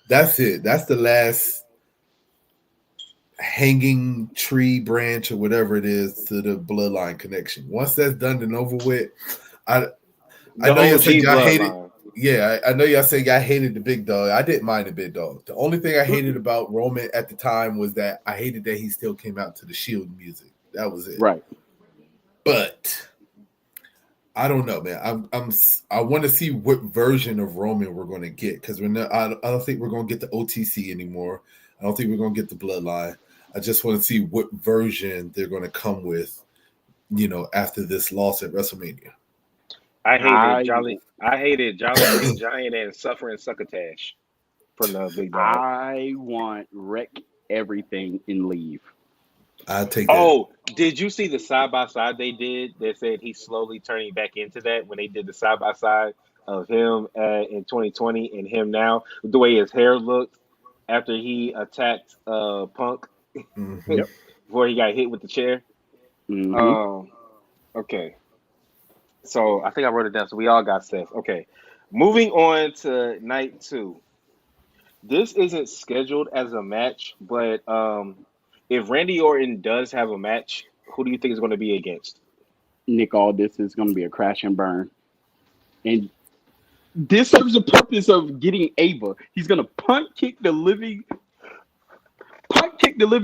that's it. That's the last hanging tree branch or whatever it is to the bloodline connection. Once that's done and over with, I I The know y'all OG said y'all hated. bloodline. Yeah, I know y'all said y'all hated the big dog. I didn't mind the big dog. The only thing I hated Mm-mm. about Roman at the time was that I hated that he still came out to the Shield music. That was it. Right. But I don't know, man. I want to see what version of Roman we're going to get because we're not. I don't think we're going to get the OTC anymore. I don't think we're going to get the Bloodline. I just want to see what version they're going to come with. After this loss at WrestleMania. I I hated Jolly Green Giant and Suffering Succotash from the big dog. I want wreck everything and leave. I take that. Oh, did you see the side by side they did? They said he's slowly turning back into that when they did the side by side of him in 2020 and him now. The way his hair looked after he attacked Punk Hmm. Yep. before he got hit with the chair. Mm-hmm. Um, okay, so I think I wrote it down. So we all got Seth. Okay, moving on to night two. This isn't scheduled as a match, but if Randy Orton does have a match, who do you think is going to be against? Nick, all this is going to be a crash and burn. And this serves the purpose of getting Ava. He's going to punt kick the living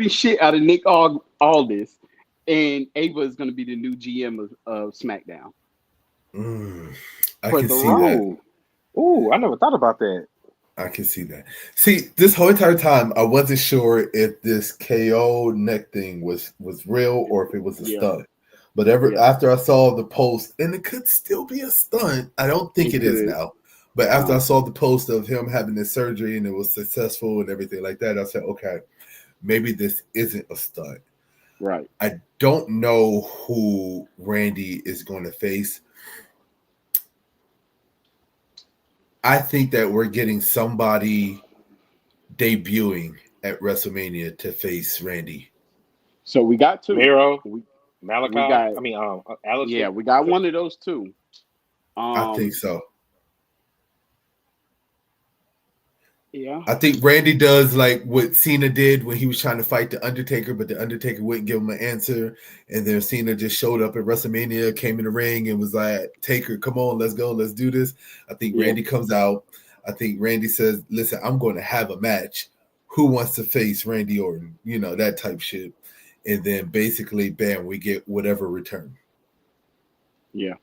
shit out of Nick Aldis. And Ava is going to be the new GM of SmackDown Mm, I for can The see Rock. that. Ooh, I never thought about that. I can see that. See, this whole entire time, I wasn't sure if this KO neck thing was real or if it was a Yeah, stunt. But ever yeah, after I saw the post, and it could still be a stunt. I don't think it it is could. now. But after I No, saw the post of him having this surgery and it was successful and everything like that, I said, okay, maybe this isn't a stunt. right. I don't know who Randy is going to face. I think that we're getting somebody debuting at WrestleMania to face Randy. So we got two. Miro, We we Malachi, got Alistair. yeah, we got one of those two. I think Um, so. yeah, I think Randy does like what Cena did when he was trying to fight the Undertaker, but the Undertaker wouldn't give him an answer. And then Cena just showed up at WrestleMania, came in the ring, and was like, Taker, come on, let's go, let's do this. I think yeah. Randy comes out. I think Randy says, listen, I'm going to have a match. Who wants to face Randy Orton? That type shit. And then basically, bam, we get whatever return. Yeah.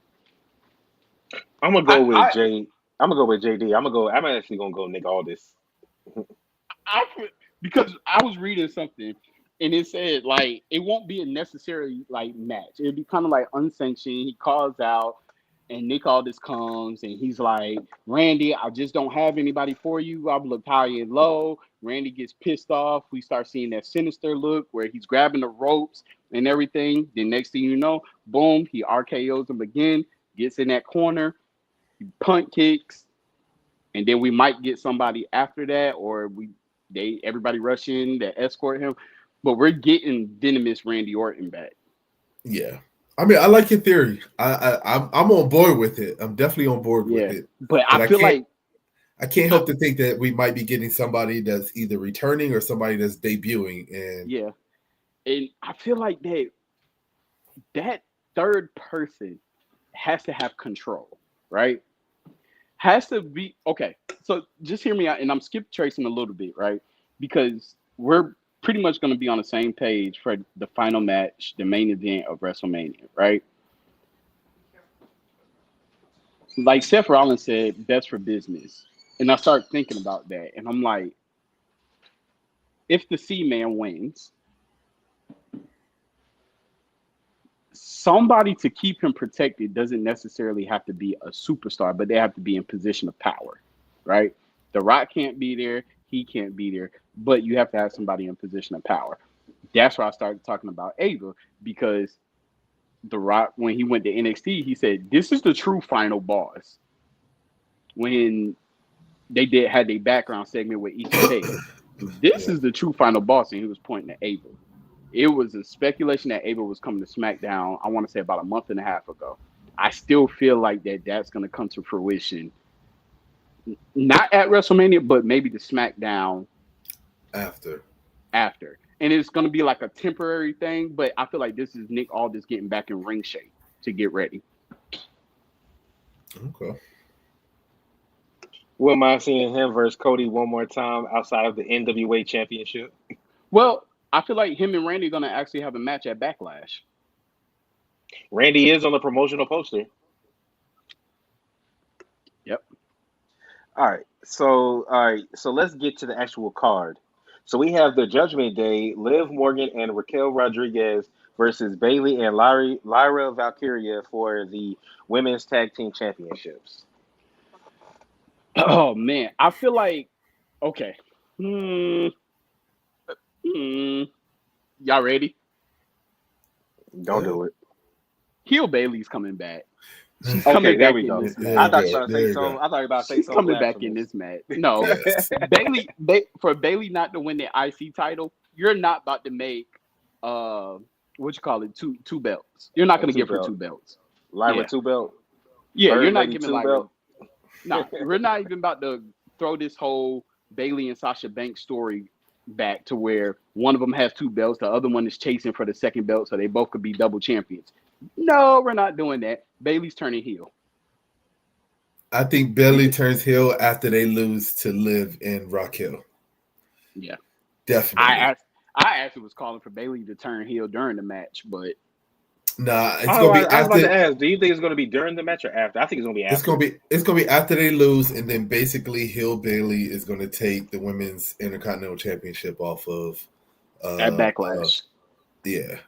I'm gonna I, go with I, J. I'm gonna go with JD. I'm actually gonna go Nick Aldis. I, because I was reading something and it said like it won't be a necessary like match. It'd be kind of like unsanctioned. He calls out and Nick Aldis comes and he's like, Randy, I just don't have anybody for you. I've looked high and low. Randy gets pissed off. We start seeing that sinister look where he's grabbing the ropes and everything. Then next thing you know, boom, he RKO's him again, gets in that corner, punt kicks, and then we might get somebody after that, or everybody rush in to escort him. But we're getting venomous Randy Orton back. Yeah. I mean, I like your theory. I'm on board with it. I'm definitely on board with Yeah, it. but But I feel like I can't I, help to think that we might be getting somebody that's either returning or somebody that's debuting. And yeah, and I feel like that third person has to have control, right? Has to be okay. So just hear me out, and I'm skip tracing a little bit, right? Because we're pretty much going to be on the same page for the final match, the main event of WrestleMania, right? Like Seth Rollins said, best for business. And I start thinking about that. And I'm like, if the C Man wins, somebody to keep him protected doesn't necessarily have to be a superstar, but they have to be in position of power, right? The Rock can't be there, he can't be there, but you have to have somebody in position of power. That's why I started talking about Ava because The Rock, when he went to NXT, he said, "This is the true final boss." when they had their background segment with each case. This Yeah. is the true final boss, and he was pointing at Ava. It was a speculation that Ava was coming to SmackDown. I want to say about a month and a half ago. I still feel like that's going to come to fruition, not at WrestleMania, but maybe the SmackDown After. after. And it's going to be like a temporary thing, but I feel like this is Nick Aldis getting back in ring shape to get ready. Okay. Wouldn't mind seeing him versus Cody one more time outside of the NWA Championship. Well, I feel like him and Randy are going to actually have a match at Backlash. Randy is on the promotional poster. Yep. All right. So let's get to the actual card. So we have the Judgment Day, Liv Morgan and Raquel Rodriguez versus Bailey and Lyra Valkyria for the Women's Tag Team Championships. Oh man, I feel like okay. Y'all ready? Don't do it. Heel Bailey's coming back. She's Okay, coming there back we in go. this There match. I thought you you go. were about to There say you something. go. I thought you were about to say She's something. coming back in this match. No, Yes. for Bailey not to win the IC title, you're not about to make what you call it, two belts. You're not gonna give her two belts. Lyra Yeah. two belt. Yeah, Bird you're not Lady giving two Lyra. belt. Nah, we're not even about to throw this whole Bailey and Sasha Banks story back to where one of them has two belts, the other one is chasing for the second belt, so they both could be double champions. No, we're not doing that. Bailey's turning heel. I think Bailey turns heel after they lose to Liv and Raquel. Yeah, Definitely. I actually was calling for Bailey to turn heel during the match, but Nah, it's Oh, gonna be I was about to after. ask. Do you think it's going to be during the match or after? I think it's going to be It's after. gonna be after they lose, and then basically Hill Bailey is gonna take the women's Intercontinental Championship off of. at Backlash. Yeah.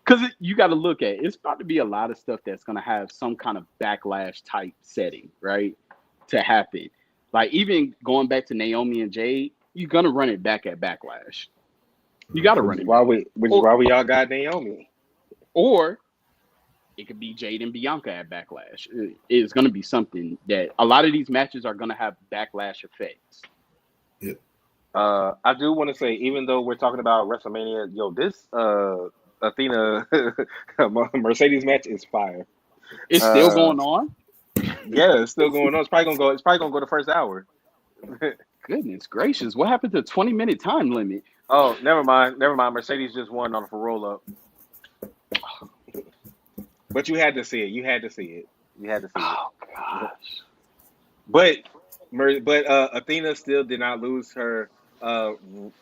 Because you got to look at it. It's about to be a lot of stuff that's going to have some kind of backlash type setting, right? To happen. Like even going back to Naomi and Jade, you're going to run it back at Backlash. You got to run it back. Which is why we all got Naomi. Or it could be Jade and Bianca at Backlash. It's going to be something that a lot of these matches are going to have backlash effects. Yeah. I do want to say, even though we're talking about WrestleMania, yo, this Athena Mercedes match is fire. It's still going on. Yeah, it's still going on. It's probably gonna go the first hour. Goodness gracious, what happened to 20-minute time limit? Oh, never mind. Mercedes just won on a roll up. But you had to see it. You had to see it. Oh gosh. But Athena still did not lose her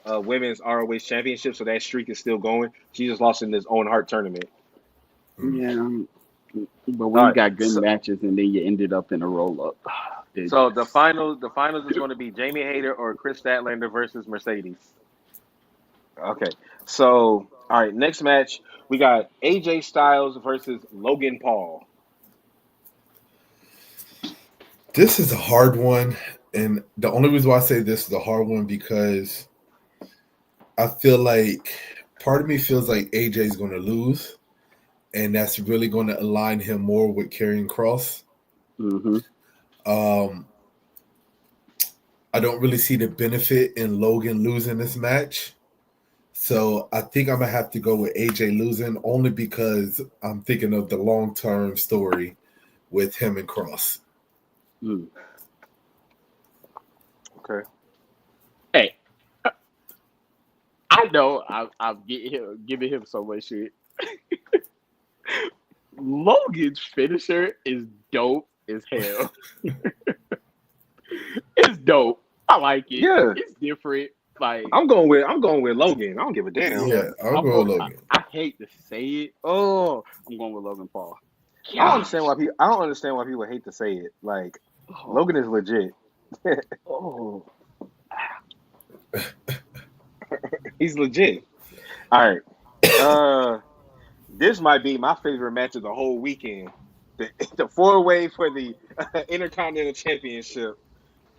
women's ROH championship, so that streak is still going. She just lost in this own heart tournament. Yeah, but when you got good matches and then you ended up in a roll up. So the finals is going to be Jamie Hayter or Chris Statlander versus Mercedes. Okay, so all right, next match we got AJ Styles versus Logan Paul. This is a hard one, and the only reason why I say this is a hard one because I feel like part of me feels like AJ is going to lose, and that's really going to align him more with Karrion Kross. Mm-hmm. I don't really see the benefit in Logan losing this match. So I think I'm going to have to go with AJ losing only because I'm thinking of the long-term story with him and Kross. Mm. Okay. Hey, I know I'm giving him so much shit. Logan's finisher is dope as hell. It's dope. I like it. Yeah. It's different. Like I'm going with Logan. I don't give a damn. Yeah, I'll go with Logan. I hate to say it. Oh, I'm going with Logan Paul. I don't understand why people hate to say it. Like Logan is legit. Oh. He's legit. All right. This might be my favorite match of the whole weekend. The 4-way for the Intercontinental Championship.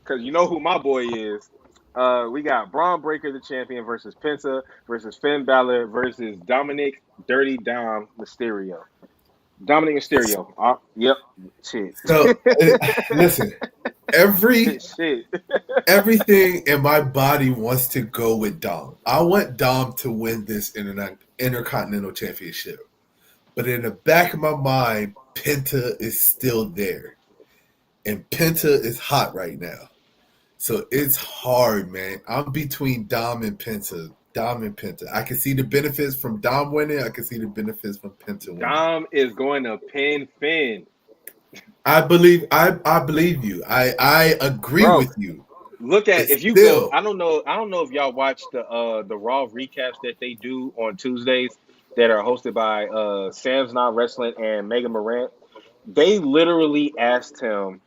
Because you know who my boy is. We got Braun Breaker, the champion, versus Penta, versus Finn Balor, versus Dominic Dirty Dom Mysterio. Dominic Mysterio. Yep. Shit. So, listen, Shit. Everything in my body wants to go with Dom. I want Dom to win this Intercontinental Championship. But in the back of my mind, Penta is still there. And Penta is hot right now. So it's hard, man. I'm between Dom and Penta. Dom and Penta. I can see the benefits from Dom winning. I can see the benefits from Penta winning. Dom is going to pin Finn. I believe you. I agree Bro, with you. look at But if you go. still, I don't know if y'all watch the Raw recaps that they do on Tuesdays that are hosted by Sam's Not Wrestling and Megan Morant. They literally asked him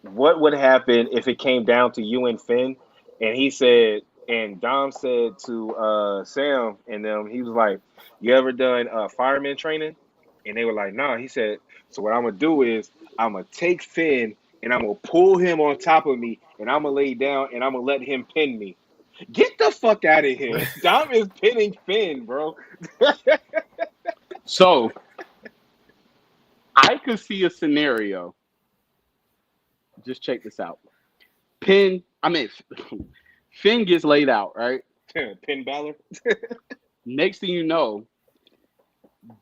what would happen if it came down to you and Finn, and he said, and Dom said to Sam and them, he was like, "You ever done fireman training?" And they were like, "Nah." He said, "So what I'm gonna do is I'm gonna take Finn and I'm gonna pull him on top of me, and I'm gonna lay down and I'm gonna let him pin me." Get the fuck out of here! Dom is pinning Finn, bro. So I could see a scenario. Just check this out. Finn gets laid out, right? Pin Balor. Next thing you know,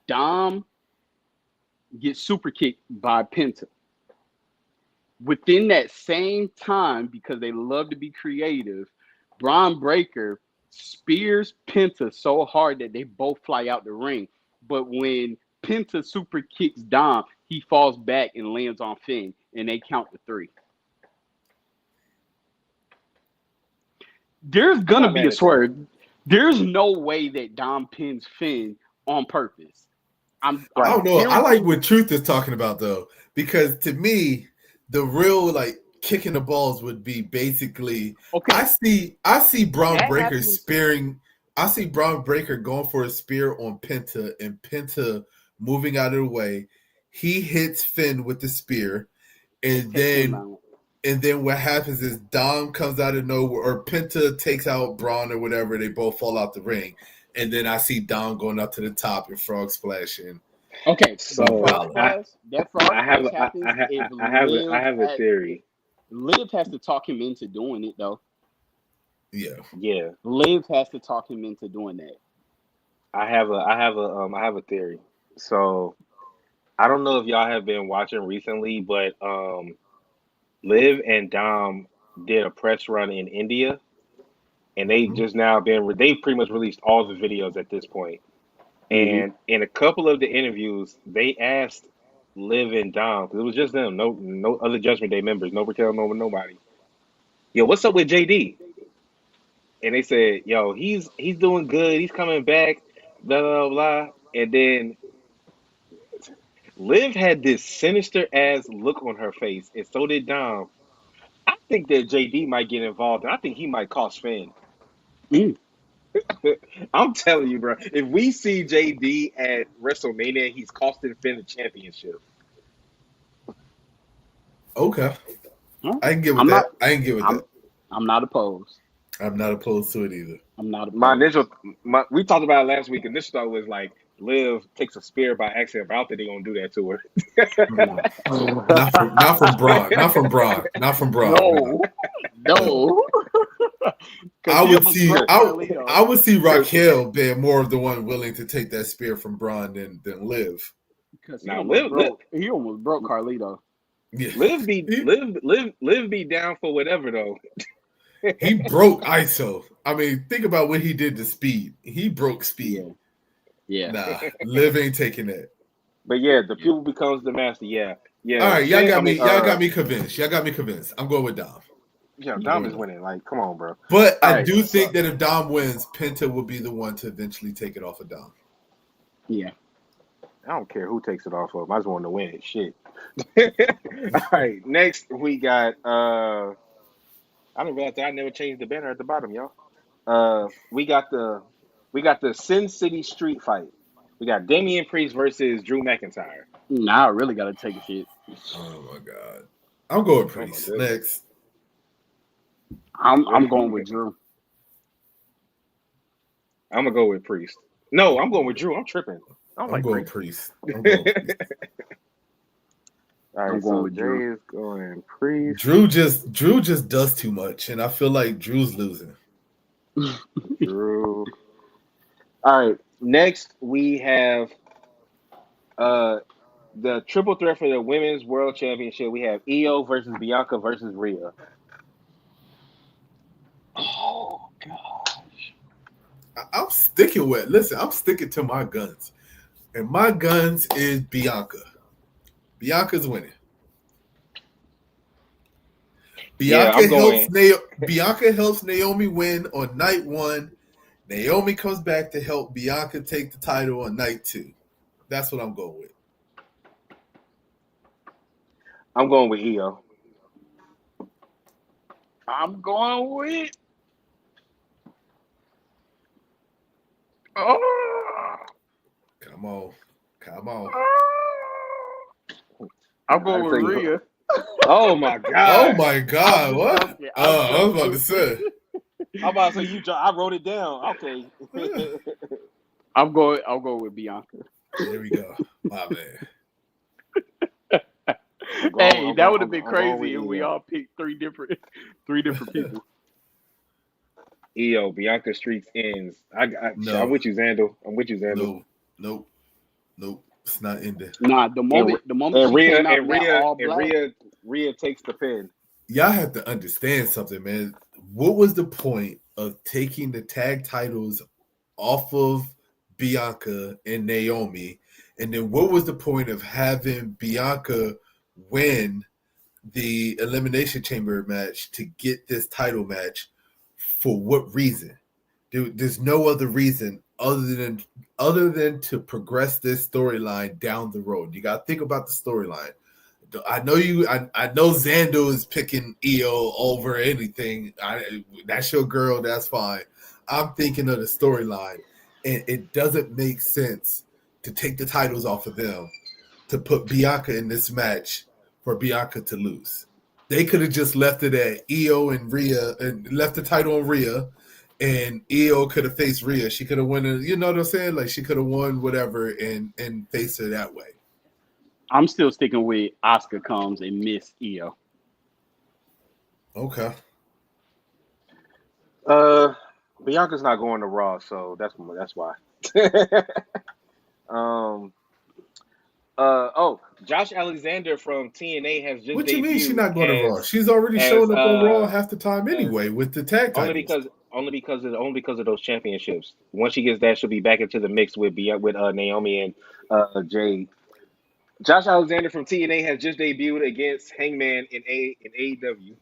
Dom gets super kicked by Penta. Within that same time, because they love to be creative, Braun Breaker spears Penta so hard that they both fly out the ring. But when Penta super kicks Dom, he falls back and lands on Finn, and they count to 3. There's gonna be a swerve. There's no way that Dom pins Finn on purpose. I don't know. I like what Truth is talking about though, because to me, the real like kicking the balls would be basically. Okay. I see Braun Breaker spearing. I see Braun Breaker going for a spear on Penta and Penta moving out of the way. He hits Finn with the spear, and then what happens is Dom comes out of nowhere, or Penta takes out Braun or whatever. They both fall out the ring, and then I see Dom going up to the top and frog splashing. Okay, so that frog splash happens. I have a theory. Liv has to talk him into doing it, though. Yeah. Liv has to talk him into doing that. I have a theory. So I don't know if y'all have been watching recently, but Liv and Dom did a press run in India, and they just now they've pretty much released all the videos at this point. And in a couple of the interviews, they asked Liv and Dom, because it was just them, no other Judgment Day members, no Raquel, nobody. Yo, what's up with JD? And they said, yo, he's doing good, he's coming back, blah blah blah. And then Liv had this sinister ass look on her face, and so did Dom. I think that JD might get involved, and I think he might cost Finn. I'm telling you, bro. If we see JD at WrestleMania, he's costing Finn the championship. Okay, I can get with that. I can get with that. I'm not opposed. I'm not opposed to it either. I'm not opposed. We talked about it last week, and this thought was like, Liv takes a spear by accident, but I don't think they're gonna do that to her. Not from Braun. Not from Braun. No. I would see Raquel being more of the one willing to take that spear from Braun than Liv. Because he almost broke Carlito. Yeah. Liv be down for whatever though. He broke ISO. I mean, think about what he did to Speed. He broke Speed. Yeah. Nah, Liv ain't taking that. But yeah, the pupil becomes the master. Yeah. All right, y'all got me convinced. I'm going with Dom. Yeah, Dom is winning. Like, come on, bro. But I do think that if Dom wins, Penta will be the one to eventually take it off of Dom. Yeah. I don't care who takes it off of him. I just want to win it. Shit. All right. Next, we got. I didn't realize that I never changed the banner at the bottom, y'all. We got the Sin City Street Fight. We got Damian Priest versus Drew McIntyre. Now I really got to take a shit. Oh my god. I'm going Priest next. I'm going with Drew. I'm gonna go with Priest. No, I'm going with Drew. I'm tripping. I'm going Priest. All I'm right, going so with Jay Drew. is going Priest. Drew just does too much, and I feel like Drew's losing. Drew. All right. Next, we have uh the triple threat for the women's world championship. We have Io versus Bianca versus Rhea. Oh God. I'm sticking with. Listen, I'm sticking to my guns, and my guns is Bianca. Bianca's winning. Yeah, I'm going. Bianca helps Naomi win on night one. Naomi comes back to help Bianca take the title on night two. That's what I'm going with. I'm going with Io. I'm going with. Oh. Come on. Come on. I'm I going with tell you. Rhea. Oh my Oh God! my I'm God. just What? joking. I'm I was about joking. to say. I'm about to say I wrote it down. Okay. I'm going with Bianca. There we go. My man. Hey, that would have been I'm going with crazy if we Io. all picked three different people. Io, Bianca Streets ends. I'm No. with you, Xandel. I'm with you, Xandel. No. Nope. Nope. It's not ending. Nah, And the moment and she Rhea came out in and that Rhea all and black, Rhea takes the pin. Y'all have to understand something, man. What was the point of taking the tag titles off of Bianca and Naomi? And then what was the point of having Bianca win the Elimination Chamber match to get this title match? For what reason? There's no other reason other than to progress this storyline down the road. You got to think about the storyline. I know Xando is picking Io over anything. That's your girl. That's fine. I'm thinking of the storyline, and it doesn't make sense to take the titles off of them to put Bianca in this match for Bianca to lose. They could have just left it at Io and Rhea and left the title on Rhea, and Io could have faced Rhea. She could have won it. You know what I'm saying? Like she could have won whatever and faced her that way. I'm still sticking with Oscar comes and miss Io. Okay. Bianca's not going to Raw, so that's why. um. Josh Alexander from TNA has just What you mean she's debuted not going to Raw? She's already as showing up on Raw half the time as anyway with the tag titles. only because of those championships. Once she gets that, she'll be back into the mix with Naomi and Jade. Josh Alexander from TNA has just debuted against Hangman in AEW.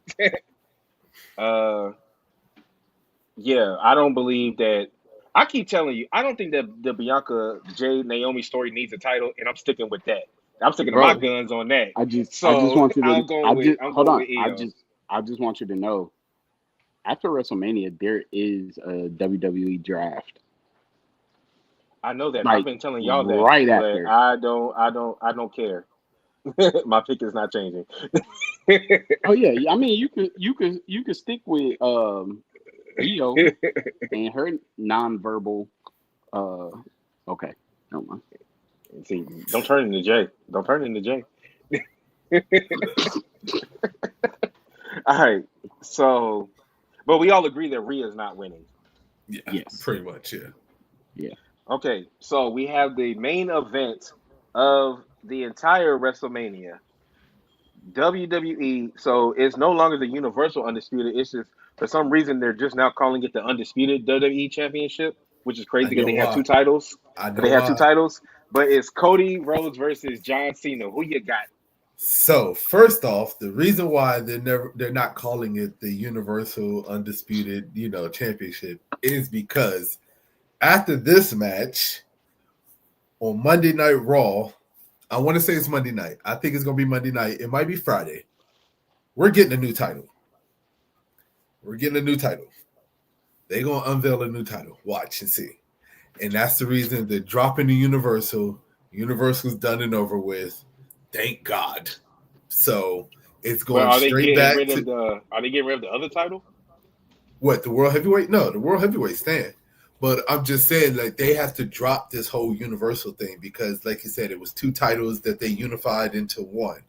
Yeah, I don't believe that. I keep telling you, I don't think that the Bianca Jade Naomi story needs a title, and I'm sticking with that. I'm sticking to my Bro, guns on that. I just So want you to I'm hold going on. with Io. I just want you to know after WrestleMania there is a WWE draft. I know that. I've Like been telling y'all that, right but after. I don't care. My pick is not changing. Oh yeah, I mean you could stick with Io and her nonverbal okay. Never mind. See, don't turn into Jay. Don't turn into Jay. All right. So, but we all agree that Rhea's not winning. Yeah, Yes. pretty much. Yeah. Yeah. Okay. So we have the main event of the entire WrestleMania. WWE. So it's no longer the Universal Undisputed. It's just for some reason they're just now calling it the Undisputed WWE Championship, which is crazy I because know they have two why. titles. I But know they have two why. titles. But it's Cody Rhodes versus John Cena. Who you got? So first off, the reason why they're not calling it the Universal Undisputed, Championship is because after this match on Monday Night Raw, I want to say it's Monday night. I think it's gonna be Monday night. It might be Friday. We're getting a new title. We're getting a new title. They're gonna unveil a new title. Watch and see. And that's the reason they're dropping the Universal. Universal's done and over with. Thank God. So it's But going straight back to Are they getting rid of the other title? what, the World Heavyweight? No, the World Heavyweight stand. But I'm just saying, like, they have to drop this whole Universal thing because, like you said, it was two titles that they unified into one.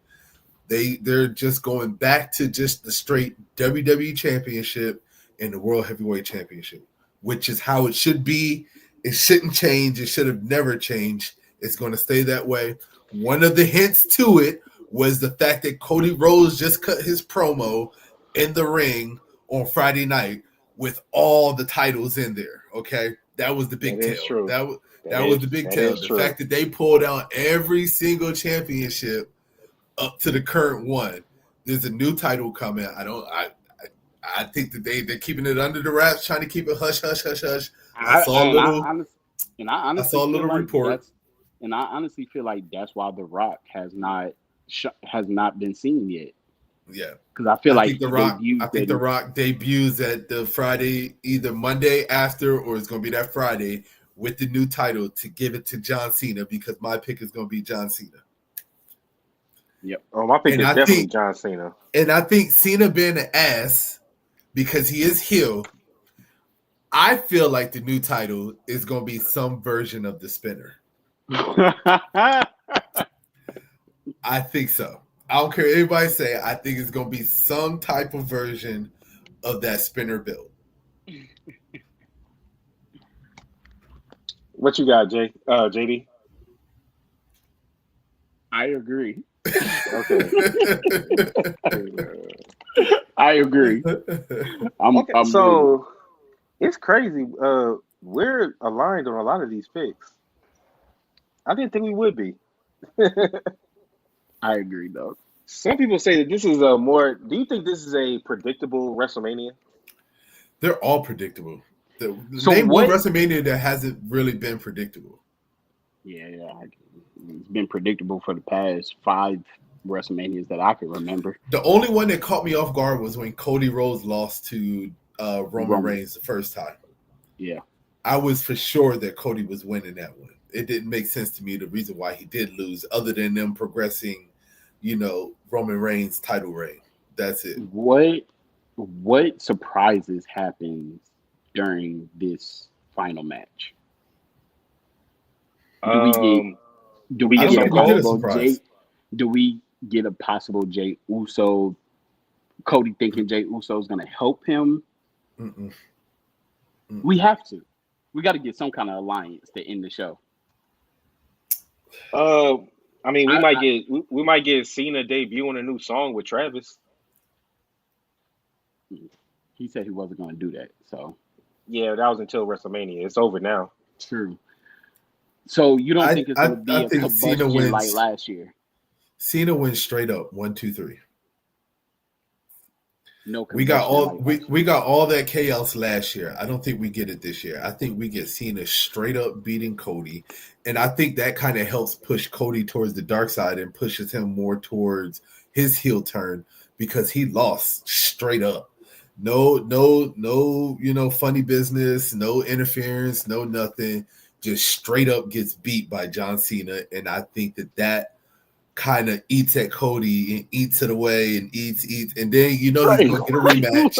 They're just going back to just the straight WWE Championship and the World Heavyweight Championship, which is how it should be. It shouldn't change. It should have never changed. It's going to stay that way. One of the hints to it was the fact that Cody Rhodes just cut his promo in the ring on Friday night with all the titles in there. Okay, that was the big That is tell. true. That was the big That tell. is The true. fact that they pulled out every single championship up to the current one. There's a new title coming. I think that they're keeping it under the wraps, trying to keep it hush, hush, hush, hush. I saw a little Like report. I honestly feel like that's why The Rock has not been seen yet. Yeah, Because I feel like think The Rock debuts at the Friday, either Monday after or it's going to be that Friday with the new title to give it to John Cena, because my pick is going to be John Cena. Yep. Oh, my pick is definitely John Cena. And I think Cena being an ass because he is heel. I feel like the new title is going to be some version of the spinner. I think so. I don't care what anybody say. I think it's going to be some type of version of that spinner belt. What you got, JD? I agree. Okay. I agree. I'm so it's crazy. We're aligned on a lot of these picks. I didn't think we would be. I agree, though. Some people say that this is a more. Do you think this is a predictable WrestleMania? They're all predictable. So name what? one WrestleMania that hasn't really been predictable. Yeah, it's been predictable for the past 5 WrestleManias that I can remember. The only one that caught me off guard was when Cody Rhodes lost to Roman Reigns the first time. Yeah. I was for sure that Cody was winning that one. It didn't make sense to me the reason why he did lose, other than them progressing, Roman Reigns' title reign. That's it. What surprises happened during this final match? Do we get a possible Jay? Do we get a possible Jay Uso? Cody thinking Jay Uso is going to help him. We have to. We got to get some kind of alliance to end the show. I mean, we might get Cena debuting a new song with Travis. He said he wasn't going to do that. So yeah, that was until WrestleMania. It's over now. True. So you don't think it's going to be a combustion Cena wins, like last year? Cena wins straight up 1, 2, 3. No, we got all that chaos last year. I don't think we get it this year. I think we get Cena straight up beating Cody, and I think that kind of helps push Cody towards the dark side and pushes him more towards his heel turn, because he lost straight up. No, funny business, no interference, no nothing. Just straight up gets beat by John Cena, and I think that kind of eats at Cody and eats it away and eats, and then he's going to get a rematch.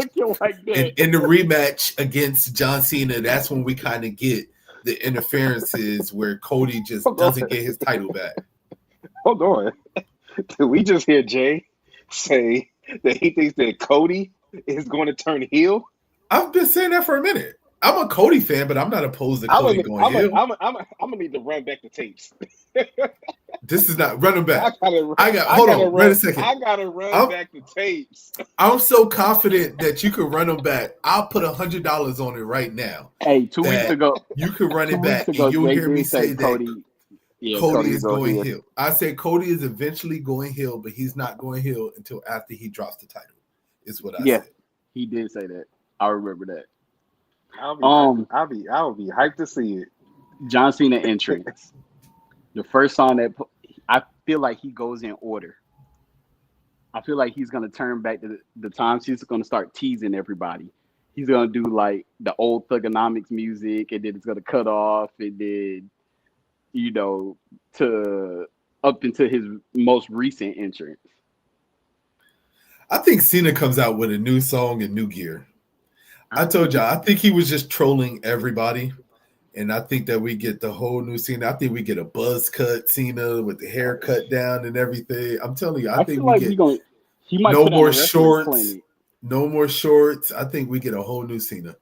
And in the rematch against John Cena, that's when we kind of get the interferences where Cody just doesn't get his title back. Hold on. Did we just hear Jay say that he thinks that Cody is going to turn heel? I've been saying that for a minute. I'm a Cody fan, but I'm not opposed to Cody going heel. I'm gonna need to run back the tapes. This is not running back. Hold on. Wait a second. I gotta run back the tapes. I'm so confident that you can run them back. I'll put $100 on it right now. Hey, 2 weeks ago, you can run it back, and you'll hear me say Cody, that Cody is going heel. I said Cody is eventually going heel, but he's not going heel until after he drops the title. Is what I said. He did say that. I remember that. I'll be hyped to see it. John Cena entrance. The first song that I feel like he goes in order. I feel like he's gonna turn back to the times. He's gonna start teasing everybody. He's gonna do like the old Thugonomics music, and then it's gonna cut off, and then to up into his most recent entrance. I think Cena comes out with a new song and new gear. I told y'all, I think he was just trolling everybody. And I think that we get the whole new Cena. I think we get a buzz cut Cena with the hair cut down and everything. I'm telling you, I I think feel we like get he might no put on more a wrestling shorts. clinic. No more shorts. I think we get a whole new Cena.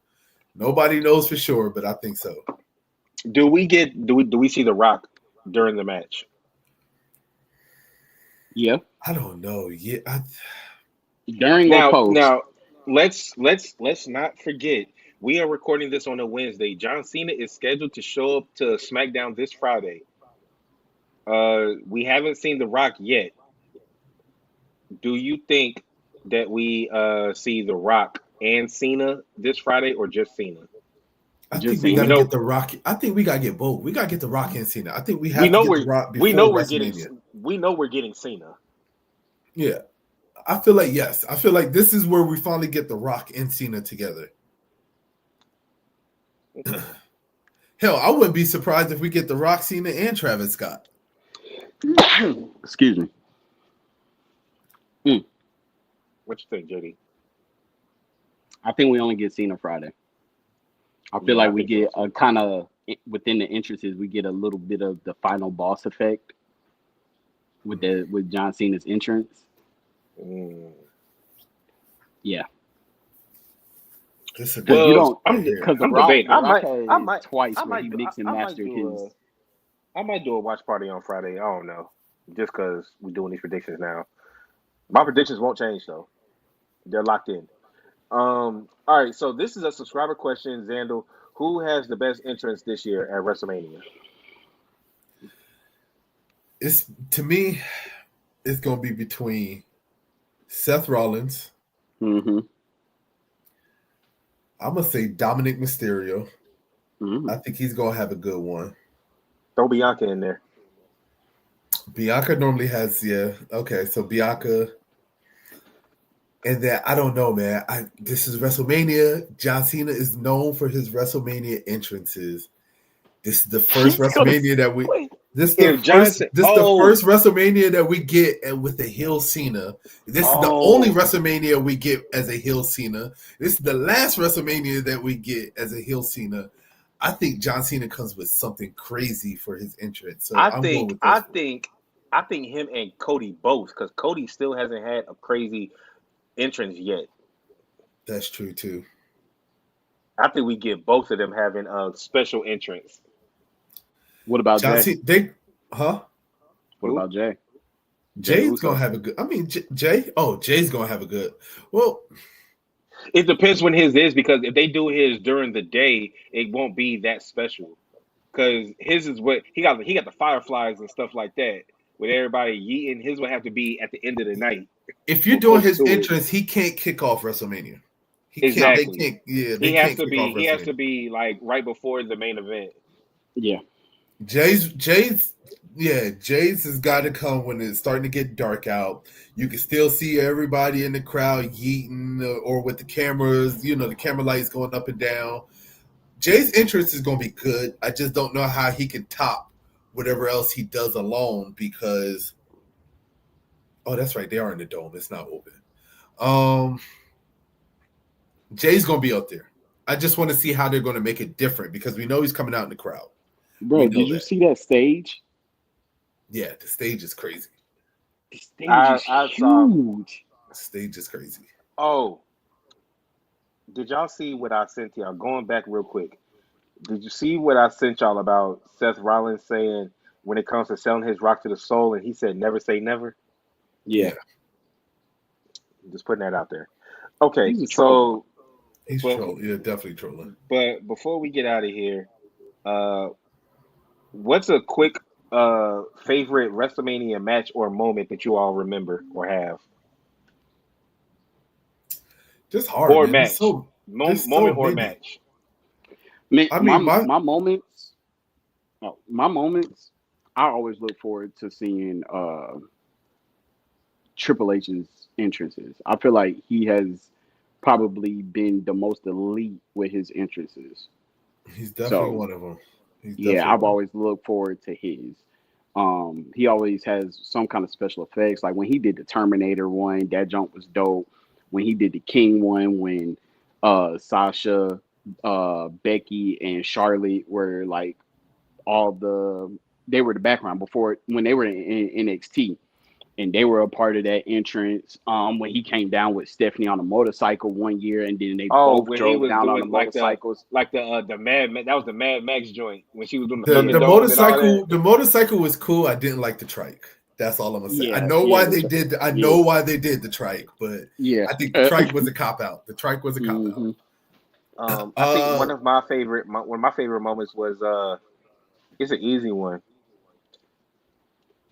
Nobody knows for sure, but I think so. Do we see The Rock during the match? Yeah, I don't know. Yeah, during or Now, post. now let's not forget we are recording this on a Wednesday. John Cena is scheduled to show up to SmackDown this Friday. We haven't seen The Rock yet. Do you think that we see The Rock and Cena this Friday, or just Cena? I Just think we We got to Cena. know get the Rock. I think we got to get both. We got to get the Rock and Cena. I think we we have to know get the we're Rock we before know we're getting WrestleMania. we know we're getting Cena. Yeah, I feel like yes. I feel like this is where we finally get the Rock and Cena together. Hell, I wouldn't be surprised if we get the Rock, Cena, and Travis Scott. Excuse me. What you think, JD? I think we only get Cena Friday. I feel Yeah, I like we think so get too. a kind of within the entrances, we get a little bit of the final boss effect with John Cena's entrance. Mm. Yeah, This is a because good you Well, match don't right here. because I'm debating. The Rock has twice I where he might do, mix and I might master do his. I might do a watch party on Friday. I don't know, just because we're doing these predictions now. My predictions won't change though; they're locked in. All right. So this is a subscriber question, Zandal. Who has the best entrance this year at WrestleMania? It's to me, it's gonna be between Seth Rollins. Mm-hmm, I'm gonna say Dominic Mysterio. mm-hmm. I think he's gonna have a good one. Throw Bianca in there. Bianca normally has okay, so Bianca, and then I don't know, man. This is WrestleMania. John Cena is known for his WrestleMania entrances. This is the first He's gonna WrestleMania that we. wait. If Johnson, This the oh, first WrestleMania that we get with the heel Cena. This is the only Oh, WrestleMania we get as a heel Cena. This is the last WrestleMania that we get as a heel Cena. I think John Cena comes with something crazy for his entrance, so I I'm going think, with those I four. think, I think him and Cody both, because Cody still hasn't had a crazy entrance yet. That's true too. I think we get both of them having a special entrance. what about John Jay? Cena, they, huh? What Who? about Jay? Jay Jay's gonna Uso. have a good. I mean, Jay. Oh, Jay's gonna have a good. Well, It depends when his is, because if they do his during the day, it won't be that special. Because his is what he got the fireflies and stuff like that with everybody yeeting. His would have to be at the end of the night if you're or doing close his to it. entrance, he can't kick off WrestleMania. He can't. They Exactly. can't. Yeah, they He has can't to kick off be. He has to WrestleMania. be like right before the main event. Yeah, Jay's yeah, Jay's has got to come when it's starting to get dark out. You can still see everybody in the crowd yeeting or with the cameras, the camera lights going up and down. Jay's entrance is going to be good. I just don't know how he can top whatever else he does alone because oh, that's right, they are in the dome. It's not open. Um Jay's going to be up there. I just want to see how they're going to make it different because we know he's coming out in the crowd. We bro. know Did you that. see that stage? Yeah, the stage is crazy. The stage I is I saw. huge. The stage is crazy. Oh, did y'all see what I sent y'all? Going back real quick. Did you see what I sent y'all about Seth Rollins saying when it comes to selling his rock to the soul, and he said never say never? Yeah, Yeah, Just putting that out there. Okay, he's a troll, bro. so he's but trolling. Yeah, definitely trolling. but before we get out of here, uh, what's a quick favorite WrestleMania match or moment that you all remember or have, Just hard, or man. match, There's so moment or many. match? Man, I mean, my moments. Oh, my moments. I always look forward to seeing Triple H's entrances. I feel like he has probably been the most elite with his entrances. he's definitely So one of them. He's yeah, definitely I've one. always looked forward to his. He always has some kind of special effects. Like when he did the Terminator one, that jump was dope. When he did the King one, when Sasha Becky and Charlotte were like all they were the background before when they were in NXT, and they were a part of that entrance. When he came down with Stephanie on a motorcycle one year, and then they Oh, both when he drove was down on the doing motorcycles. the that was the Mad Max joint when she was doing the The finger the domes and all that. motorcycle was cool. I didn't like the trike. That's all I'm gonna say. I Yeah, know yeah, why they did. I yeah, know why they did the trike, but yeah. I think the trike was a cop out. The trike was a cop out. Hmm. I think one of my favorite moments was it's an easy one.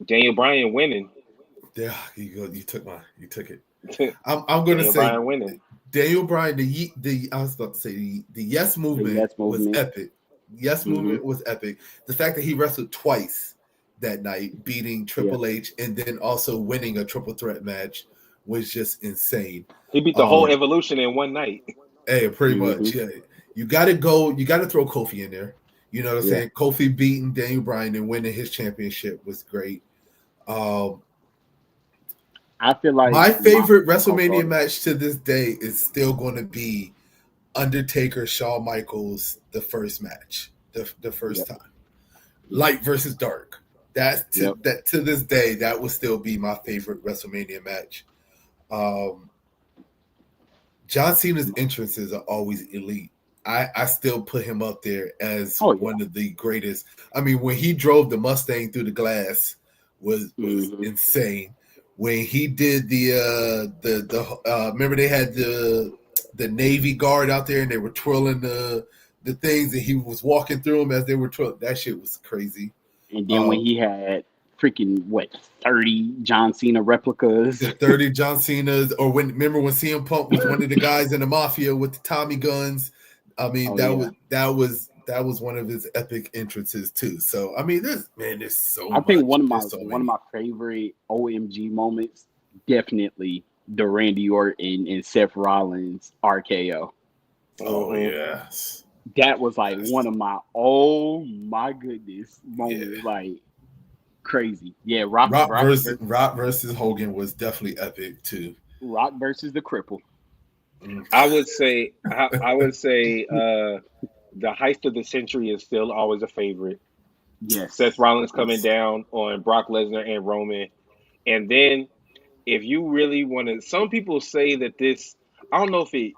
Daniel Bryan winning. Yeah, you took you took it. I'm gonna Daniel say Bryan winning. Daniel Bryan. The I was about to say the Yes The movement yes was movement. epic. Yes Hmm. movement was epic. The fact that he wrestled twice that night, beating Yeah. Triple H and then also winning a triple threat match was just insane. He beat the whole Um, Evolution in one night. Hey, pretty Hmm. much. Yeah. You gotta go, you gotta throw Kofi in there. You know what I'm Yeah. saying? Kofi beating Daniel Bryan and winning his championship was great. Um, I feel like my my favorite oh WrestleMania god. match to this day is still gonna be Undertaker Shawn Michaels, the first match. The first Yep. time. Light versus dark. Yep. That to this day, that will still be my favorite WrestleMania match. Um, John Cena's entrances are always elite. I still put him up there as Oh yeah. one of the greatest. I mean, when he drove the Mustang through the glass was Hmm. insane. When he did the remember they had the Navy guard out there and they were twirling the things and he was walking through them as they were twirling. That shit was crazy. And then when Um, he had freaking 30 John Cena replicas. the 30 John Cena's, or when remember when CM Punk was one of the guys in the mafia with the Tommy guns. I mean, Oh yeah. that was one of his epic entrances too. So I mean, there's so I think much. There's so one of many. my favorite OMG moments, definitely the Randy Orton and Seth Rollins RKO. Oh Hmm. yes. That was like one Yes. of my oh my goodness Yeah. moments, like crazy. Yeah, Rock versus Hogan was definitely epic too. Rock versus the Cripple. Mm. I would say the heist of the century is still always a favorite. Seth Yes, Rollins coming yes. down on Brock Lesnar and Roman. And then if you really want to, some people say that this, I don't know if it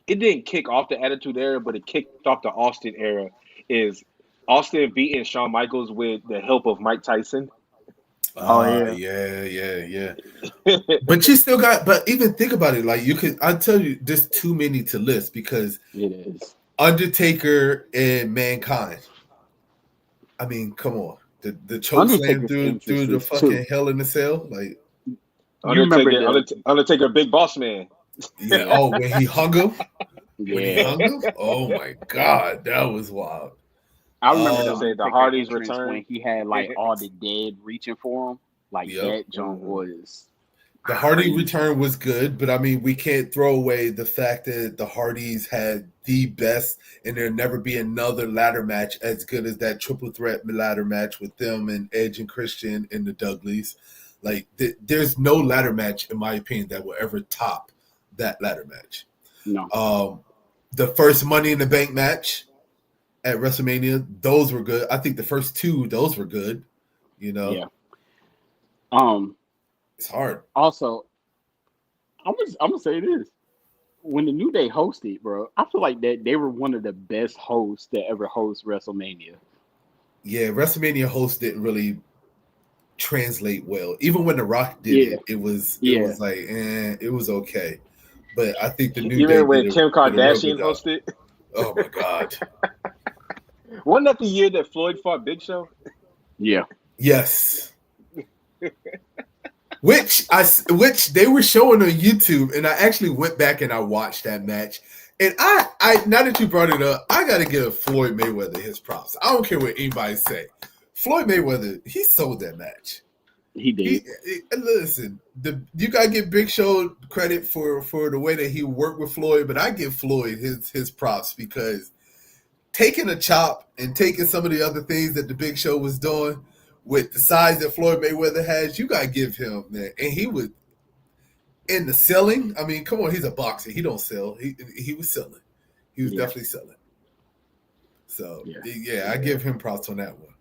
didn't kick off the Attitude Era, but it kicked off the Austin era. Is Austin beating Shawn Michaels with the help of Mike Tyson? Oh yeah, Yeah. But you still got. But even think about it. Like you could. I tell you, there's too many to list because it is. Undertaker and Mankind. I mean, come on. The choke slam Undertaker's through the entrances too. fucking hell in the cell. Like, You remember the Undertaker, big boss man. yeah. Oh, when he hung him. When he yeah. hung him. Oh my god, that was wild. I remember They the Um. say the Undertaker Hardys entrance return. when he had like all the dead reaching for him. Like Yep. that jump Mhm. was The Hardy crazy. return was good, but I mean, we can't throw away the fact that the Hardys had the best, and there'll never be another ladder match as good as that triple threat ladder match with them and Edge and Christian and the Dudleys. Like, there's no ladder match, in my opinion, that will ever top that ladder match. No. Um, the first Money in the Bank match at WrestleMania, those were good. I think the first two, those were good. You know, Yeah. Um. it's hard. Also, I'm gonna say this: when the New Day hosted, bro, I feel like that they were one of the best hosts that ever host WrestleMania. Yeah, WrestleMania host didn't really translate well. Even when The Rock did Yeah. it, it Yeah. was like, it was okay. But I think the New You Day remember when Kim did a real good Kardashian job. hosted? Oh my god. Wasn't that the year that Floyd fought Big Show? Yeah. Yes. Which they were showing on YouTube, and I actually went back and I watched that match. And I now that you brought it up, I gotta give Floyd Mayweather his props. I don't care what anybody say. Floyd Mayweather, he sold that match. He did. Listen. You gotta give Big Show credit for the way that he worked with Floyd, but I give Floyd his props because taking a chop and taking some of the other things that the Big Show was doing with the size that Floyd Mayweather has, you gotta give him that. And he was in the selling. I mean, come on, he's a boxer. He don't sell. He was selling. He was Yeah. definitely selling. So Yeah. yeah, I give him props on that one.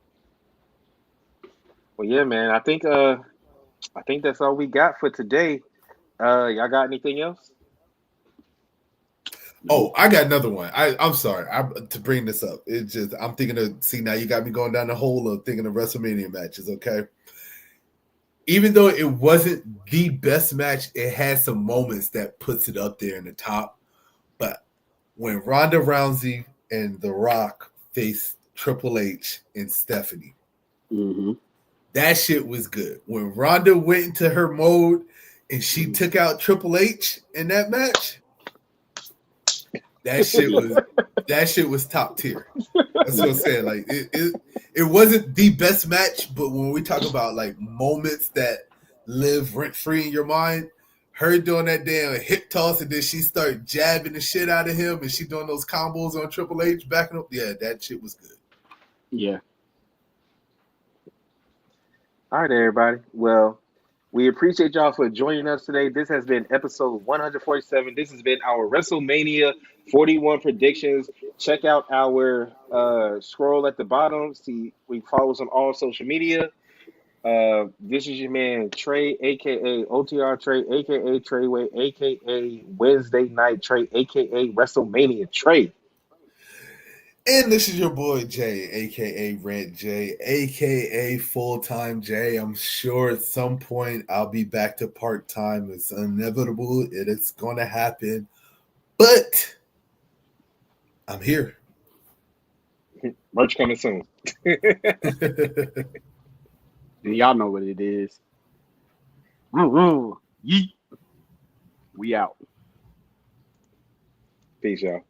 Well, yeah, man. I think that's all we got for today. Y'all got anything else? Oh, I got another one. I'm sorry to bring this up. It's just I'm thinking of now you got me going down the hole of thinking of WrestleMania matches. Okay, even though it wasn't the best match, it had some moments that puts it up there in the top. But when Ronda Rousey and The Rock faced Triple H and Stephanie, Mm-hmm. that shit was good. When Ronda went into her mode and she took out Triple H in that match, that shit was top tier. That's what I'm saying. Like it wasn't the best match, but when we talk about like moments that live rent free in your mind, her doing that damn hip toss and then she start jabbing the shit out of him and she doing those combos on Triple H backing up. Yeah, that shit was good. Yeah. All right, everybody. Well, we appreciate y'all for joining us today. This has been episode 147. This has been our WrestleMania 41 predictions. Check out our scroll at the bottom. See, we follow us on all social media. This is your man Trey, aka OTR Trey, aka Treyway, aka Wednesday Night Trey, aka WrestleMania Trey. And this is your boy Jay, aka Red J, aka Full Time Jay. I'm sure at some point I'll be back to part time. It's inevitable. It's going to happen. But I'm here. Merch coming soon. And y'all know what it is. Woo-woo. Yeet. We out. Peace, y'all.